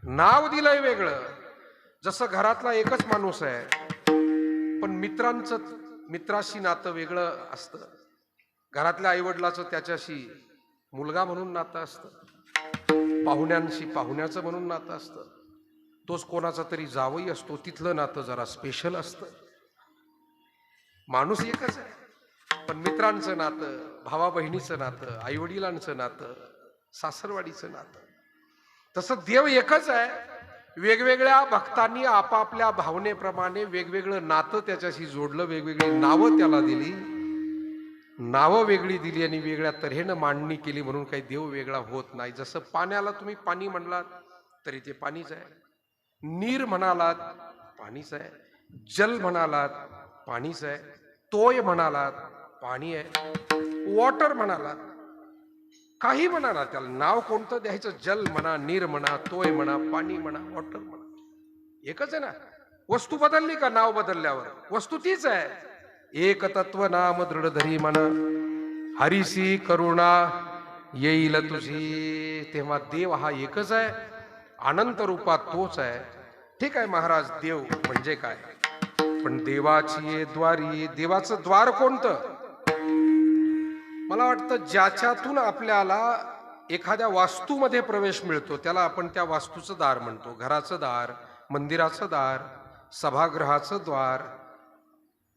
नाव दिलंय वेगळं. जसं घरातला एकच माणूस आहे पण मित्राशी नातं वेगळं असतं. घरातल्या आईवडिलाचं त्याच्याशी मुलगा म्हणून नातं असतं, पाहुण्यांशी पाहुण्याचं म्हणून नातं असतं, तोच कोणाचा तरी जावई असतो, तिथलं नातं जरा स्पेशल असतं. माणूस एकच आहे पण मित्रांचं नातं, भावा बहिणीचं नातं, आईवडिलांचं नातं, सासरवाडीचं नातं. तसं देव एकच आहे. वेगवेगळ्या भक्तांनी आपापल्या भावनेप्रमाणे वेगवेगळं नातं त्याच्याशी जोडलं, वेगवेगळी नावं त्याला दिली, नावं वेगळी दिली आणि वेगळ्या तऱ्हेनं मांडणी केली. म्हणून काही देव वेगळा होत नाही. जसं पाण्याला तुम्ही पाणी म्हणलात तरी ते पाणीच आहे, नीर म्हणालात पाणीच आहे, जल म्हणालात पाणीच आहे, तोय म्हणालात पाणी आहे, वॉटर म्हणालात काही म्हणा, त्याला नाव कोणतं द्यायचं? जल म्हणा, नीर म्हणा, तोय म्हणा, पाणी म्हणा, वॉटर म्हणा, एकच आहे ना. वस्तू बदलली का नाव बदलल्यावर? वस्तू तीच आहे. एक तत्व नाम दृढ धरी म्हणा, हरिसी करुणा येईल तुझी. तेव्हा देव हा एकच आहे, अनंत रूपात तोच आहे. ठीक आहे महाराज, देव म्हणजे काय? पण देवाची द्वारी, देवाचं द्वार कोणतं? मला वाटतं ज्याच्यातून आपल्याला एखाद्या वास्तूमध्ये प्रवेश मिळतो त्याला आपण त्या वास्तूचं दार म्हणतो. घराचं दार, मंदिराचं दार, सभागृहाचं द्वार,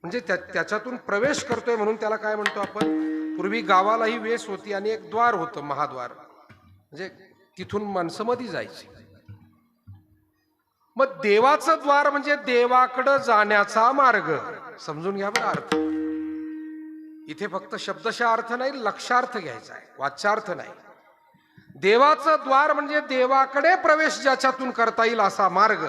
म्हणजे त्याच्यातून प्रवेश करतोय म्हणून त्याला काय म्हणतो आपण. पूर्वी गावालाही वेस होती आणि एक द्वार होतं, महाद्वार, म्हणजे तिथून माणसं मध्ये जायची. मग देवाचं द्वार म्हणजे देवाकडं जाण्याचा मार्ग. समजून घ्या बरं अर्थ. इथे फक्त शब्दशः अर्थ नाही, लक्षार्थ घ्यायचा आहे, वाच्यार्थ नाही. देवाचं द्वार म्हणजे देवाकडे प्रवेश ज्याच्यातून करता येईल असा मार्ग.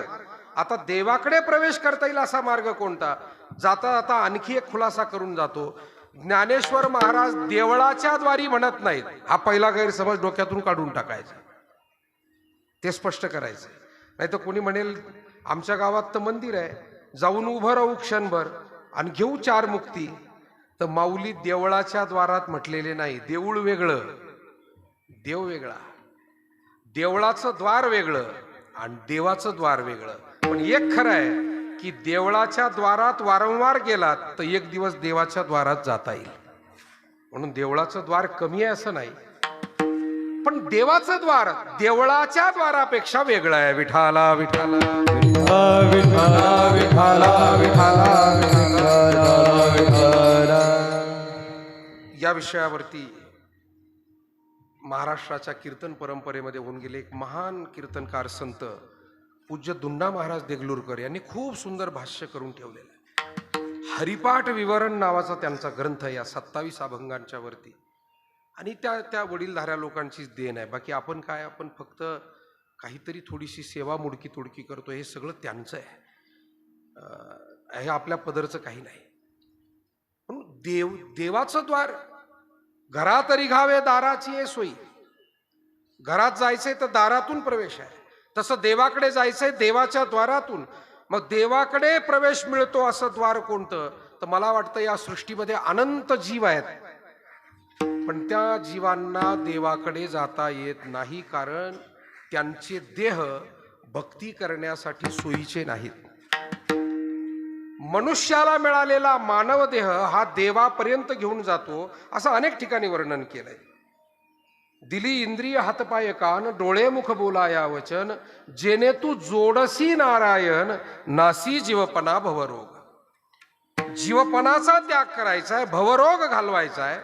आता देवाकडे प्रवेश करता येईल असा मार्ग कोणता. जाता जाता आणखी एक खुलासा करून जातो. ज्ञानेश्वर महाराज देवळाच्या द्वारी म्हणत नाहीत. हा पहिला गैरसमज डोक्यातून काढून टाकायचा, ते स्पष्ट करायचं. नाही तर कोणी म्हणेल आमच्या गावात तर मंदिर आहे, जाऊन उभं राहू क्षणभर आणि घेऊ चार मुक्ती. तर माऊली देवळाच्या द्वारात म्हटलेले नाही. देऊळ वेगळं, देव वेगळा. देवळाचं द्वार वेगळं आणि देवाचं द्वार वेगळं. पण एक खरं आहे की देवळाच्या द्वारात वारंवार गेलात तर एक दिवस देवाच्या द्वारात जाता येईल. म्हणून देवळाचं द्वार कमी आहे असं नाही, पण देवाचं द्वार देवळाच्या द्वारापेक्षा वेगळं आहे. विठाला विठाला विठाला विठाला विठाला विठाला. या विषयावरती महाराष्ट्राच्या कीर्तन परंपरेमध्ये होऊन गेले एक महान कीर्तनकार संत पूज्य दुंडा महाराज देगलूरकर यांनी खूप सुंदर भाष्य करून ठेवलेलं आहे. हरिपाठ विवरण नावाचा त्यांचा ग्रंथ या 27 अभंगांच्या वरती. आणि त्या वडीलधाऱ्या लोकांचीच देण आहे. बाकी आपण काय, आपण फक्त काहीतरी थोडीशी सेवा मुडकी तोडकी करतो. हे सगळं त्यांचं आहे, हे आपल्या पदरचं काही नाही. पण देवाचं द्वार घरात रिघावे दाराची आहे सोयी. घरात जायचंय तर दारातून प्रवेश आहे, तसं देवाकडे जायचंय देवाच्या द्वारातून. मग देवाकडे प्रवेश मिळतो असं द्वार कोणतं. तर मला वाटतं या सृष्टीमध्ये अनंत जीव आहेत, पण त्या जीवांना देवाकडे जाता येत नाही, कारण त्यांचे देह भक्ती करण्यासाठी सोयीचे नाहीत. मनुष्याला मिळालेला मानव देह हा देवापर्यंत घेऊन जातो असं अनेक ठिकाणी वर्णन केलंय. दिली इंद्रिय हातपाय कान, डोळे मुख बोलाया वचन, जेने तू जोडसी नारायण, नासी जीवपणा भवरोग. जीवपणाचा त्याग करायचा आहे, भवरोग घालवायचा आहे.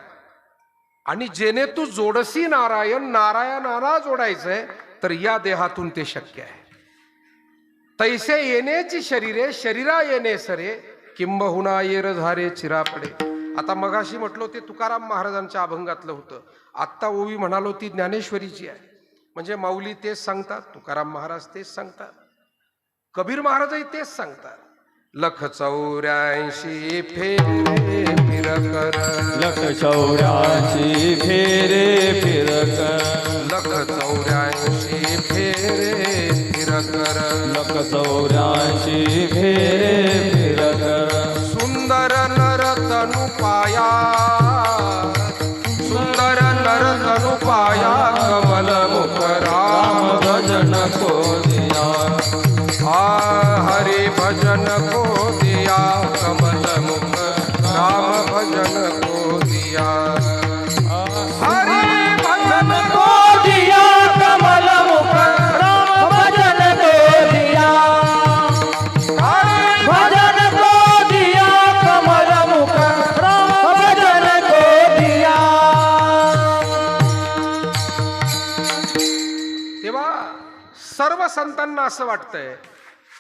आणि जेने तू जोडसी नारायण, नारायणाला जोडायचंय, तर या देहातून ते शक्य आहे. तैसे येण्याची शरीरे, शरीरा येणे सरे, किंबहुना येर झारे चिरापडे. आता मगाशी म्हटलो ते तुकाराम महाराजांच्या अभंगातलं होतं. आत्ता ओवी म्हणालो ती ज्ञानेश्वरीची आहे. म्हणजे माऊली तेच सांगतात, तुकाराम महाराज तेच सांगतात, कबीर महाराजही तेच सांगतात. लख 84 फेरे फिरकर, लख 84 फेरे फिरकर, लख 84 फेरे फिरकर, लख 84 फेरे फिरकर. सुंदर नर तनु पाया, सुंदर नर तनु पाया, कमल मुख राम भजन को दिया, हरि भजन को दिया, कमल मुख राम भजन को दिया. हरि भजन को दिया कमल मुख राम भजन को दिया, हरि भजन को दिया कमल मुख राम भजन को दिया. तेव्हा सर्व संतांना असं वाटतंय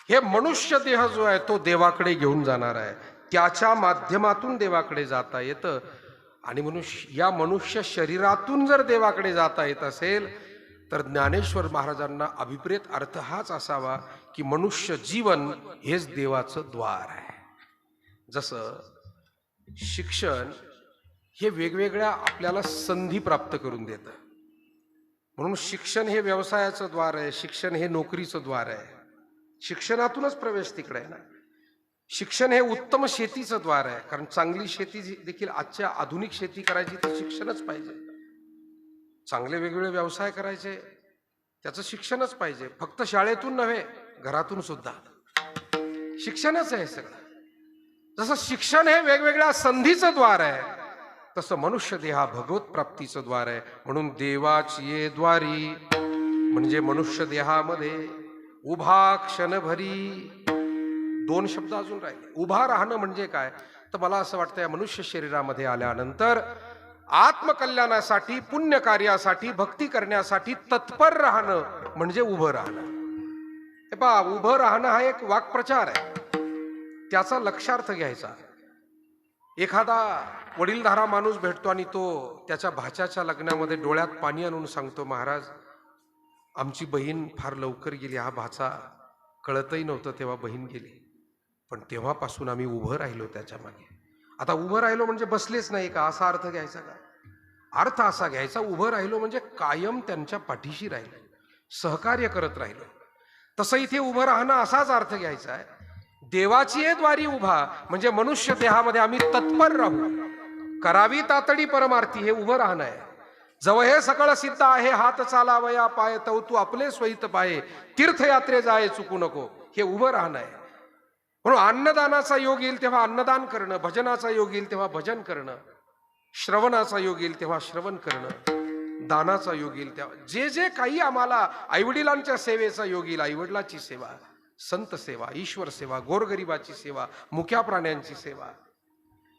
हे मनुष्य देह जो आहे तो देवाकडे घेऊन जाणार आहे, त्याच्या माध्यमातून देवाकडे जाता येतं. आणि या मनुष्य शरीरातून जर देवाकडे जाता येत असेल तर ज्ञानेश्वर महाराजांना अभिप्रेत अर्थ हाच असावा की मनुष्य जीवन हेच देवाचं द्वार आहे. जसं शिक्षण हे वेगवेगळ्या आपल्याला संधी प्राप्त करून देतं, म्हणून शिक्षण हे व्यवसायाचं द्वार आहे, शिक्षण हे नोकरीचं द्वार आहे. शिक्षणातूनच प्रवेश तिकडे आहे ना. शिक्षण हे उत्तम शेतीचं द्वार आहे, कारण चांगली शेती देखील आजच्या आधुनिक शेती करायची तर शिक्षणच पाहिजे. चांगले वेगवेगळे व्यवसाय करायचे त्याचं शिक्षणच पाहिजे. फक्त शाळेतून नव्हे, घरातून सुद्धा शिक्षणच आहे सगळं. जसं शिक्षण हे वेगवेगळ्या संधीचं द्वार आहे, तसं मनुष्य देह हा भगवत प्राप्तीचं द्वार आहे. म्हणून देवाची ये द्वारी म्हणजे मनुष्य देहामध्ये उभा क्षणभरी. दोन शब्द अजून राहिले. उभा राहणं म्हणजे काय, तर मला असं वाटतं या मनुष्य शरीरामध्ये आल्यानंतर आत्मकल्याणासाठी, पुण्य कार्यासाठी, भक्ती करण्यासाठी तत्पर राहणं म्हणजे उभं राहणं. हे पहा, उभं राहणं हा एक वाक्प्रचार आहे. त्याचा लक्षार्थ घ्यायचा. एखादा वडीलधारा माणूस भेटतो आणि तो त्याच्या भाच्याच्या लग्नामध्ये डोळ्यात पाणी आणून सांगतो, महाराज आमची बहीण फार लवकर गेली, हा भाचा कळतही नव्हतं तेव्हा बहीण गेली, पण तेव्हापासून आम्ही उभं राहिलो त्याच्या मागे. आता उभं राहिलो म्हणजे बसलेच नाही का, असा अर्थ घ्यायचा का? अर्थ असा घ्यायचा, उभं राहिलो म्हणजे कायम त्यांच्या पाठीशी राहिलो, सहकार्य करत राहिलो. तसं इथे उभं राहणं असाच अर्थ घ्यायचा आहे. देवाची ये द्वारी उभा म्हणजे मनुष्य देहामध्ये आम्ही तत्पर राहू. करावी तातडी परमार्थी, हे उभं राहणं आहे. जवळ हे सकळ सिद्ध आहे, हात चालावया पाय तव तू आपले स्वहित पाये, तीर्थयात्रे जाय चुकू नको, हे उभं राहणं आहे. म्हणून अन्नदानाचा योग येईल तेव्हा अन्नदान करणं, भजनाचा योग येईल तेव्हा भजन करणं, श्रवणाचा योग येईल तेव्हा श्रवण करणं, दानाचा योग येईल तेव्हा जे जे काही आम्हाला आईवडिलांच्या सेवेचा योग येईल, आईवडिलाची सेवा, संत सेवा, ईश्वर सेवा, गोरगरिबाची सेवा, मुक्या प्राण्यांची सेवा,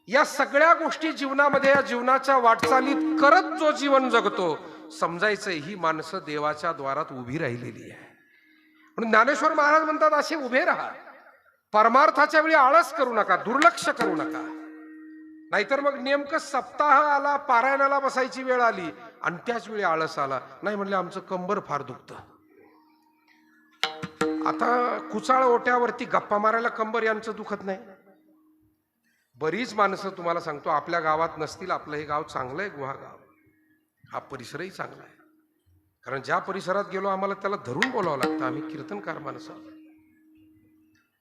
या सगळ्या गोष्टी जीवनामध्ये, या जीवनाच्या वाटचालीत करत जो जीवन जगतो, समजायचं ही माणसं देवाच्या द्वारात उभी राहिलेली आहे. म्हणून ज्ञानेश्वर महाराज म्हणतात, असे उभे राहा. परमार्थाच्या वेळी आळस करू नका, दुर्लक्ष करू नका. नाहीतर मग नेमकं सप्ताह आला, पारायणाला बसायची वेळ आली आणि त्याच वेळी आळस आला. नाही म्हणले आमचं कंबर फार दुखतं. आता कुचाळ ओट्यावरती गप्पा मारायला कंबर यांचं दुखत नाही. बरीच माणसं तुम्हाला सांगतो आपल्या गावात नसतील. आपलं हे गाव चांगलं आहे, गुहागाव. हा परिसरही चांगला आहे, कारण ज्या परिसरात गेलो आम्हाला त्याला धरून बोलावं लागतं. आम्ही कीर्तनकार माणसं,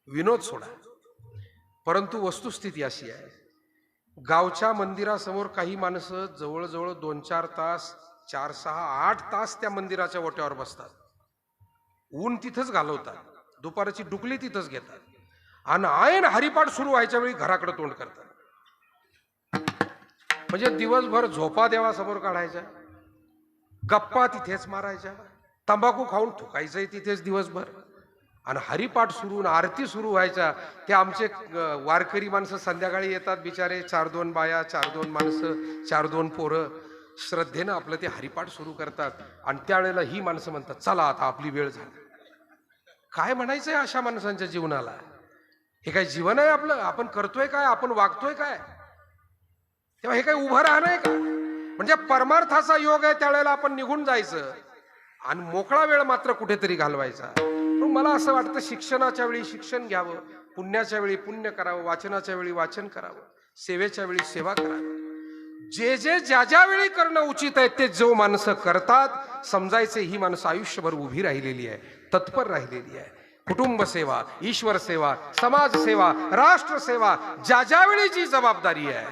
विनोद सोडा. परंतु वस्तुस्थिती अशी आहे, गावच्या मंदिरासमोर काही माणसं जवळजवळ 2-4 तास, 4-6-8 तास त्या मंदिराच्या ओट्यावर बसतात. ऊन तिथंच घालवतात, दुपारची डुकली तिथंच घेतात आणि आयन हरिपाठ सुरू व्हायच्या वेळी घराकडे तोंड करतात. म्हणजे दिवसभर झोपा देवासमोर काढायच्या, गप्पा तिथेच मारायच्या, तंबाखू खाऊन थुकायचंय तिथेच दिवसभर, आणि हरिपाठ सुरू, आरती सुरू व्हायच्या. ते आमचे वारकरी माणसं संध्याकाळी येतात बिचारे, 4-2 बाया, 4-2 माणसं, 4-2 पोरं, श्रद्धेनं आपलं ते हरिपाठ सुरू करतात. आणि त्यावेळेला ही माणसं म्हणतात, चला आता आपली वेळ झाली. काय म्हणायचंय अशा माणसांच्या जीवनाला? हे काय जीवन आहे आपलं? आपण करतोय काय, आपण वागतोय काय? तेव्हा हे काय उभं राहणं आहे का? म्हणजे परमार्थाचा योग आहे, त्यावेळेला आपण निघून जायचं आणि मोकळा वेळ मात्र कुठेतरी घालवायचा. पण मला असं वाटतं, शिक्षणाच्या वेळी शिक्षण घ्यावं, पुण्याच्या वेळी पुण्य करावं, वाचनाच्या वेळी वाचन करावं, सेवेच्या वेळी सेवा करावी. जे जे ज्या ज्या वेळी करणं उचित आहे ते जो माणसं करतात, समजायचे ही माणसं आयुष्यभर उभी राहिलेली आहे, तत्पर राहिलेली आहे. कुटुंब सेवा, ईश्वर सेवा, समाज सेवा, राष्ट्र सेवा, ज्या ज्या वेळी जी जबाबदारी आहे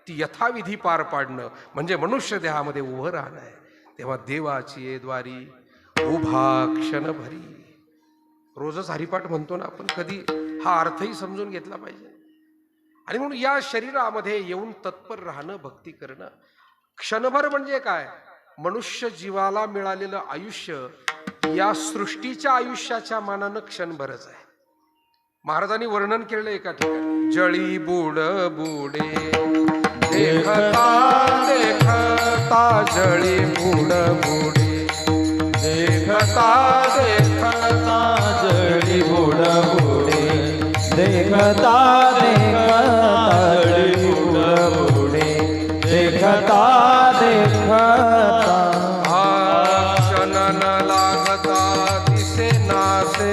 ती यथाविधी पार पाडणं म्हणजे मनुष्य देहामध्ये उभं राहणं आहे. तेव्हा देवाची ये द्वारी उभा क्षणभरी. रोजच हरिपाठ म्हणतो ना आपण, कधी हा अर्थही समजून घेतला पाहिजे. आणि म्हणून या शरीरामध्ये येऊन तत्पर राहणं, भक्ती करणं. क्षणभर म्हणजे काय? मनुष्य जीवाला मिळालेलं आयुष्य या सृष्टीच्या आयुष्याच्या मानानं क्षणभरच आहे. महाराजांनी वर्णन केलेलं एका ठिकाणी, जळी बुड बुडे देखता देखता, जळी बुड बुडे देखता देखता, जळी बुड बुडे देखता देखता, जळी बुड बुडे देखता देखता. क्षण लागता दिसे नासे,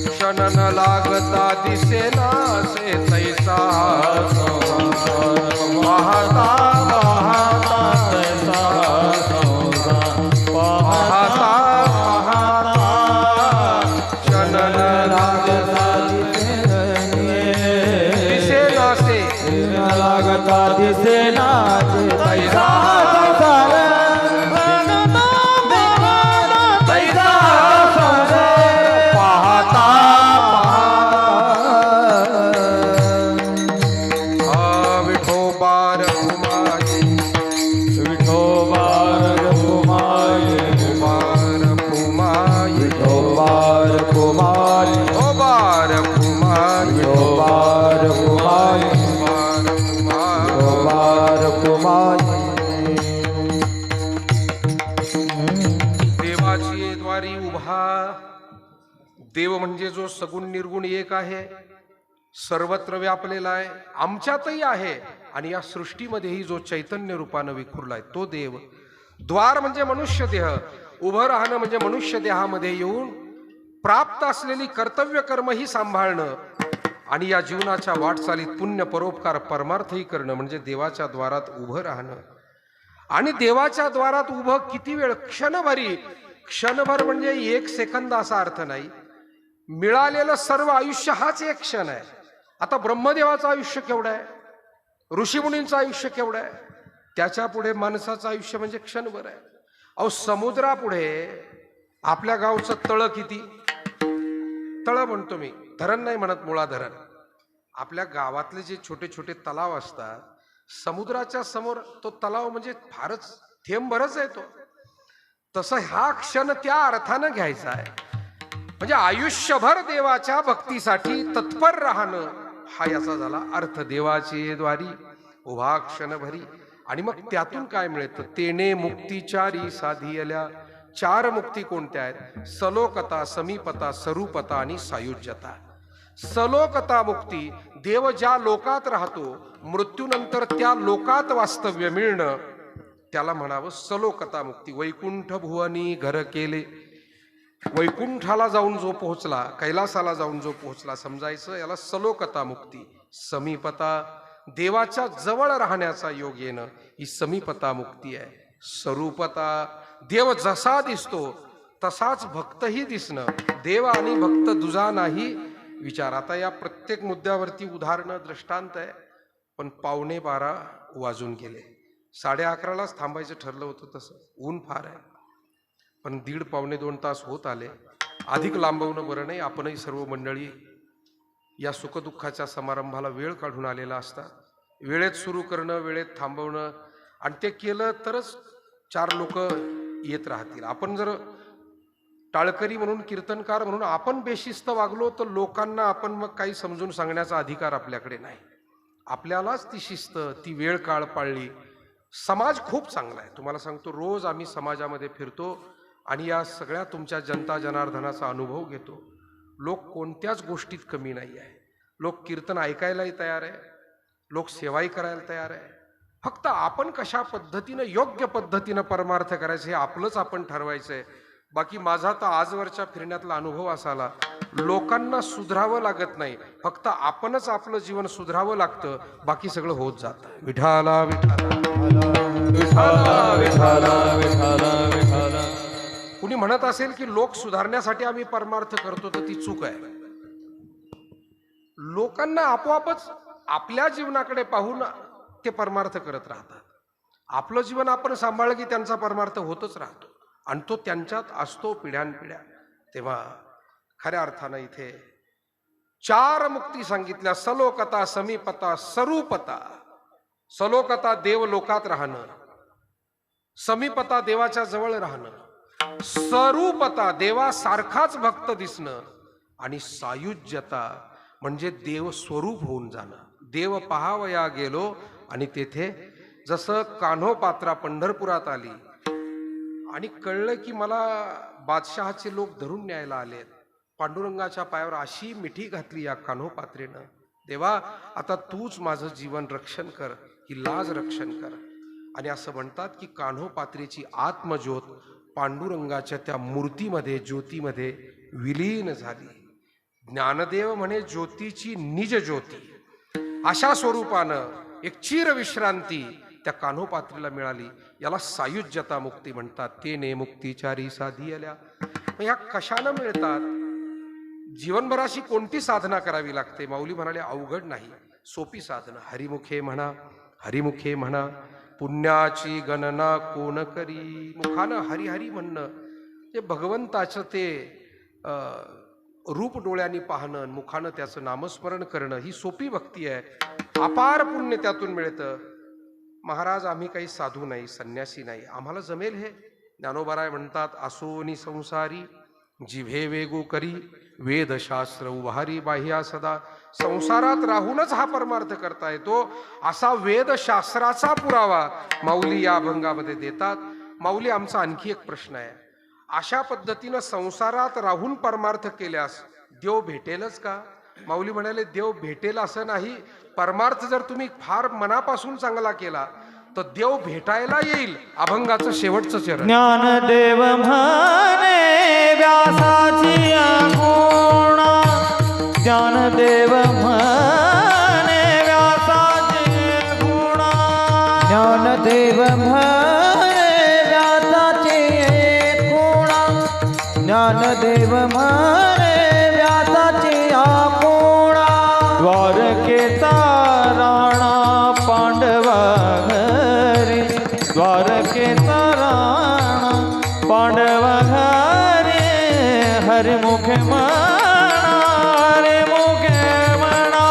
क्षण लागता दिसे नासे, तैसा पाहता पाहता, तैसा पाहता पाहता, क्षण लागता दिसे नासे, लागता दिसे नाचे, तैसा देव म्हणजे जो सगुण निर्गुण एक आहे, सर्वत्र व्यापलेला आहे, आमच्यातही आहे आणि या सृष्टीमध्येही जो चैतन्य रूपानं विखुरलाय तो देव. द्वार म्हणजे मनुष्य देह, उभं राहणं म्हणजे मनुष्य देहामध्ये येऊन प्राप्त असलेली कर्तव्य कर्म ही सांभाळणं आणि या जीवनाच्या वाटचालीत पुण्य परोपकार परमार्थही करणं म्हणजे देवाच्या द्वारात उभं राहणं. आणि देवाच्या द्वारात उभं किती वेळ? क्षणभरी. क्षणभर म्हणजे 1 सेकंद असा अर्थ नाही. मिळालेलं सर्व आयुष्य हाच एक क्षण आहे. आता ब्रह्मदेवाचं आयुष्य केवढं आहे, ऋषीमुनींचं आयुष्य केवढं आहे, त्याच्या पुढे माणसाचं आयुष्य म्हणजे क्षणभर आहे. अहो समुद्रापुढे आपल्या गावचं तळ किती? तळ म्हणतो मी, धरण नाही म्हणत, मुळा धरण. आपल्या गावातले जे छोटे छोटे तलाव असतात, समुद्राच्या समोर तो तलाव म्हणजे फारच थेंबभरच आहे तो. तसं हा क्षण त्या अर्थानं घ्यायचा आहे. म्हणजे आयुष्यभर देवाच्या भक्तीसाठी तत्पर राहणं हा याचा झाला अर्थ. देवाचे द्वारी उभा क्षणभरी. आणि मग त्यातून काय मिळतं? तेने मुक्तीचारी साधियल्या. 4 मुक्ती कोणत्या आहेत? सलोकता, समीपता, स्वरूपता आणि सायुज्यता. सलोकता मुक्ती, देव ज्या लोकात राहतो, मृत्यूनंतर त्या लोकात वास्तव्य मिळणं, त्याला म्हणावं सलोकता मुक्ती. वैकुंठ भुवनी घर केले, वैकुंठाला जाऊन जो पोहोचला, कैलासाला जाऊन जो पोहोचला समजायचं, याला सलोकता मुक्ती. समीपता, देवाच्या जवळ राहण्याचा योग येणं, ही समीपता मुक्ती आहे. स्वरूपता, देव जसा दिसतो तसाच भक्तही दिसणं. देव आणि भक्त दुजा नाही विचार. आता या प्रत्येक मुद्द्यावरती उदाहरणं दृष्टांत आहे, पण 12:15 वाजून गेले. 11:30लाच थांबायचं ठरलं होतं. तसं ऊन फार आहे, पण 1.5-2 तास होत आले. अधिक लांबवणं बरं नाही. आपणही सर्व मंडळी या सुखदुःखाच्या समारंभाला वेळ काढून आलेला असतात. वेळेत सुरू करणं, वेळेत थांबवणं, आणि ते केलं तरच 4 लोक येत राहतील. आपण जर टाळकरी म्हणून, कीर्तनकार म्हणून आपण बेशिस्त वागलो तर लोकांना आपण मग काही समजून सांगण्याचा अधिकार आपल्याकडे नाही. आपल्यालाच ती शिस्त, ती वेळ काळ पाळली. समाज खूप चांगला आहे. तुम्हाला सांगतो, रोज आम्ही समाजामध्ये फिरतो आणि या सगळ्या तुमच्या जनता जनार्दनाचा अनुभव घेतो. लोक कोणत्याच गोष्टीत कमी नाही आहे. लोक कीर्तन ऐकायलाही तयार आहे, लोक सेवाही करायला तयार आहे. फक्त आपण कशा पद्धतीनं, योग्य पद्धतीनं परमार्थ करायचं हे आपलंच आपण ठरवायचं आहे. बाकी माझा तर आजवरच्या फिरण्यातला अनुभव असाला, लोकांना सुधरावं लागत नाही, फक्त आपणच आपलं जीवन सुधरावं लागतं. बाकी सगळं होत जातं. विठाला विठाला विठाला विठाला विठाला विठाला. कुणी म्हणत असेल की लोक सुधारण्यासाठी आम्ही परमार्थ करतो, तर ती चूक आहे. लोकांना आपोआपच आपल्या जीवनाकडे पाहून ते परमार्थ करत राहतात. आपलं जीवन आपण सांभाळलं की त्यांचा परमार्थ होतच राहतो आणि तो त्यांच्यात असतो पिढ्यानपिढ्या. तेव्हा खऱ्या अर्थानं इथे 4 मुक्ती सांगितल्या. सलोकता, समीपता, स्वरूपता. सलोकता, देव लोकात राहणं. समीपता, देवाच्या जवळ राहणं. स्वरूपता, देवासारखाच भक्त दिसणं. आणि सायुज्यता म्हणजे देव स्वरूप होऊन जाणं. देव पहावया गेलो आणि तेथे जसं कान्होपात्रा पंढरपुरात आली आणि कळलं की मला बादशहाचे लोक धरून न्यायला आलेत, पांडुरंगाच्या पायावर अशी मिठी घातली या कान्होपात्रेनं, देवा आता तूच माझं जीवन रक्षण कर, ही लाज रक्षण कर. आणि असं म्हणतात की कान्होपात्रेची आत्मज्योत पांडुरंगाच्या त्या मूर्तीमध्ये, ज्योतीमध्ये विलीन झाली. ज्ञानदेव म्हणे ज्योतीची निज ज्योती. अशा स्वरूपानं एक चिर विश्रांती त्या कान्होपात्रीला मिळाली. याला सायुज्यता मुक्ती म्हणतात. तेने मुक्तीचारी साधियल्या. ह्या कशानं मिळतात? जीवनभराशी कोणती साधना करावी लागते? माऊली म्हणाले अवघड नाही, सोपी साधना. हरिमुखे म्हणा, हरिमुखे म्हणा, पुण्याची गणना कोण करी. मुखानं हरी हरी म्हणणं, ते भगवंताचं ते रूप डोळ्यांनी पाहणं, मुखानं त्याचं नामस्मरण करणं, ही सोपी भक्ती आहे. अपार पुण्य त्यातून मिळतं. महाराज आम्ही काही साधू नाही, संन्यासी नाही, आम्हाला जमेल हे. ज्ञानोबाराय म्हणतात, असोनी संसारी जिव्हे वेगू करी, वेदशास्त्र उभारी बाह्या सदा. संसारात राहूनच हा परमार्थ करता येतो असा वेदशास्त्राचा पुरावा माऊली या अभंगामध्ये देतात. माऊली, आमचा आणखी एक प्रश्न आहे. अशा पद्धतीनं संसारात राहून परमार्थ केल्यास देव भेटेलच का? माऊली म्हणाले देव भेटेल असं नाही, परमार्थ जर तुम्ही फार मनापासून चांगला केला तर देव भेटायला येईल. अभंगाचं शेवटचं चरण. ज्ञानदेव म्हणे व्यासाची गुणा, ज्ञानदेव म्हणे व्यासाची गुणा, ज्ञानदेव म्हणे व्यासाची गुणा, ज्ञानदेव म्हणे व्यासाची गुणा. द्वारकेचा राणा पांडवा घरी, द्वारकेचा राणा पांडवा घरी, हरिमुखे म्हणा, हरिमुखे म्हणा,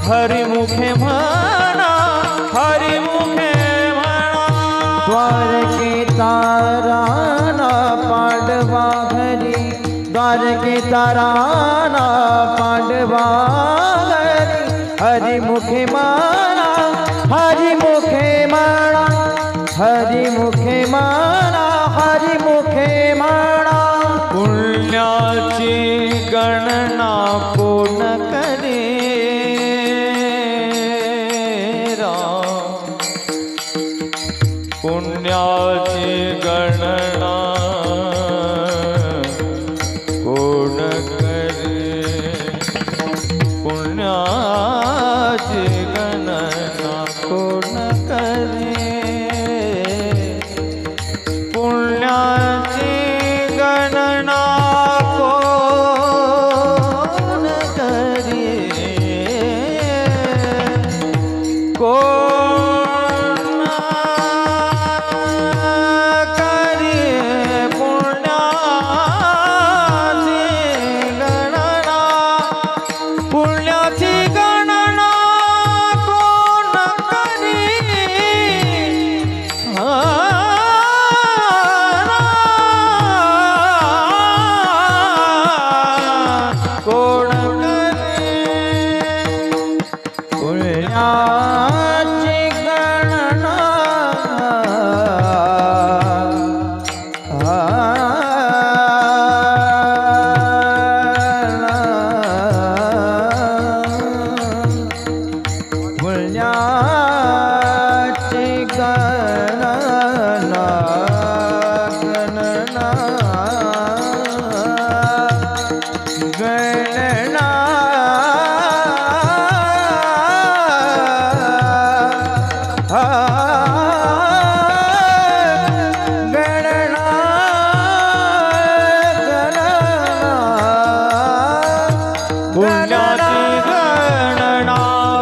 हरिमुखे म्हणा, हरिमुखे म्हणा. द्वारकेचा राणा पांडवा घरी, द्वारकेचा राणा पांडवा घरी, हरिमुखे म्हणा, हरिमुखे म्हणा, हरिमुखे म्हणा, हरिमुखे म्हणा. पुण्याची गणना कोण करे राम, पुण्याची गणना कोण करे, पुण्याची गणना कोण करे, पुण्याची गणना कोण करे, कोण करे पुण्याची गणना, पुण्याची गणना कोण करे, कोण करे, पुण्याची गणना पुण्याची गणना, गणना, गणना, गणना, पुण्याची गणना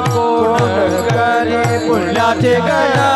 कोण करे, पुण्याची गणना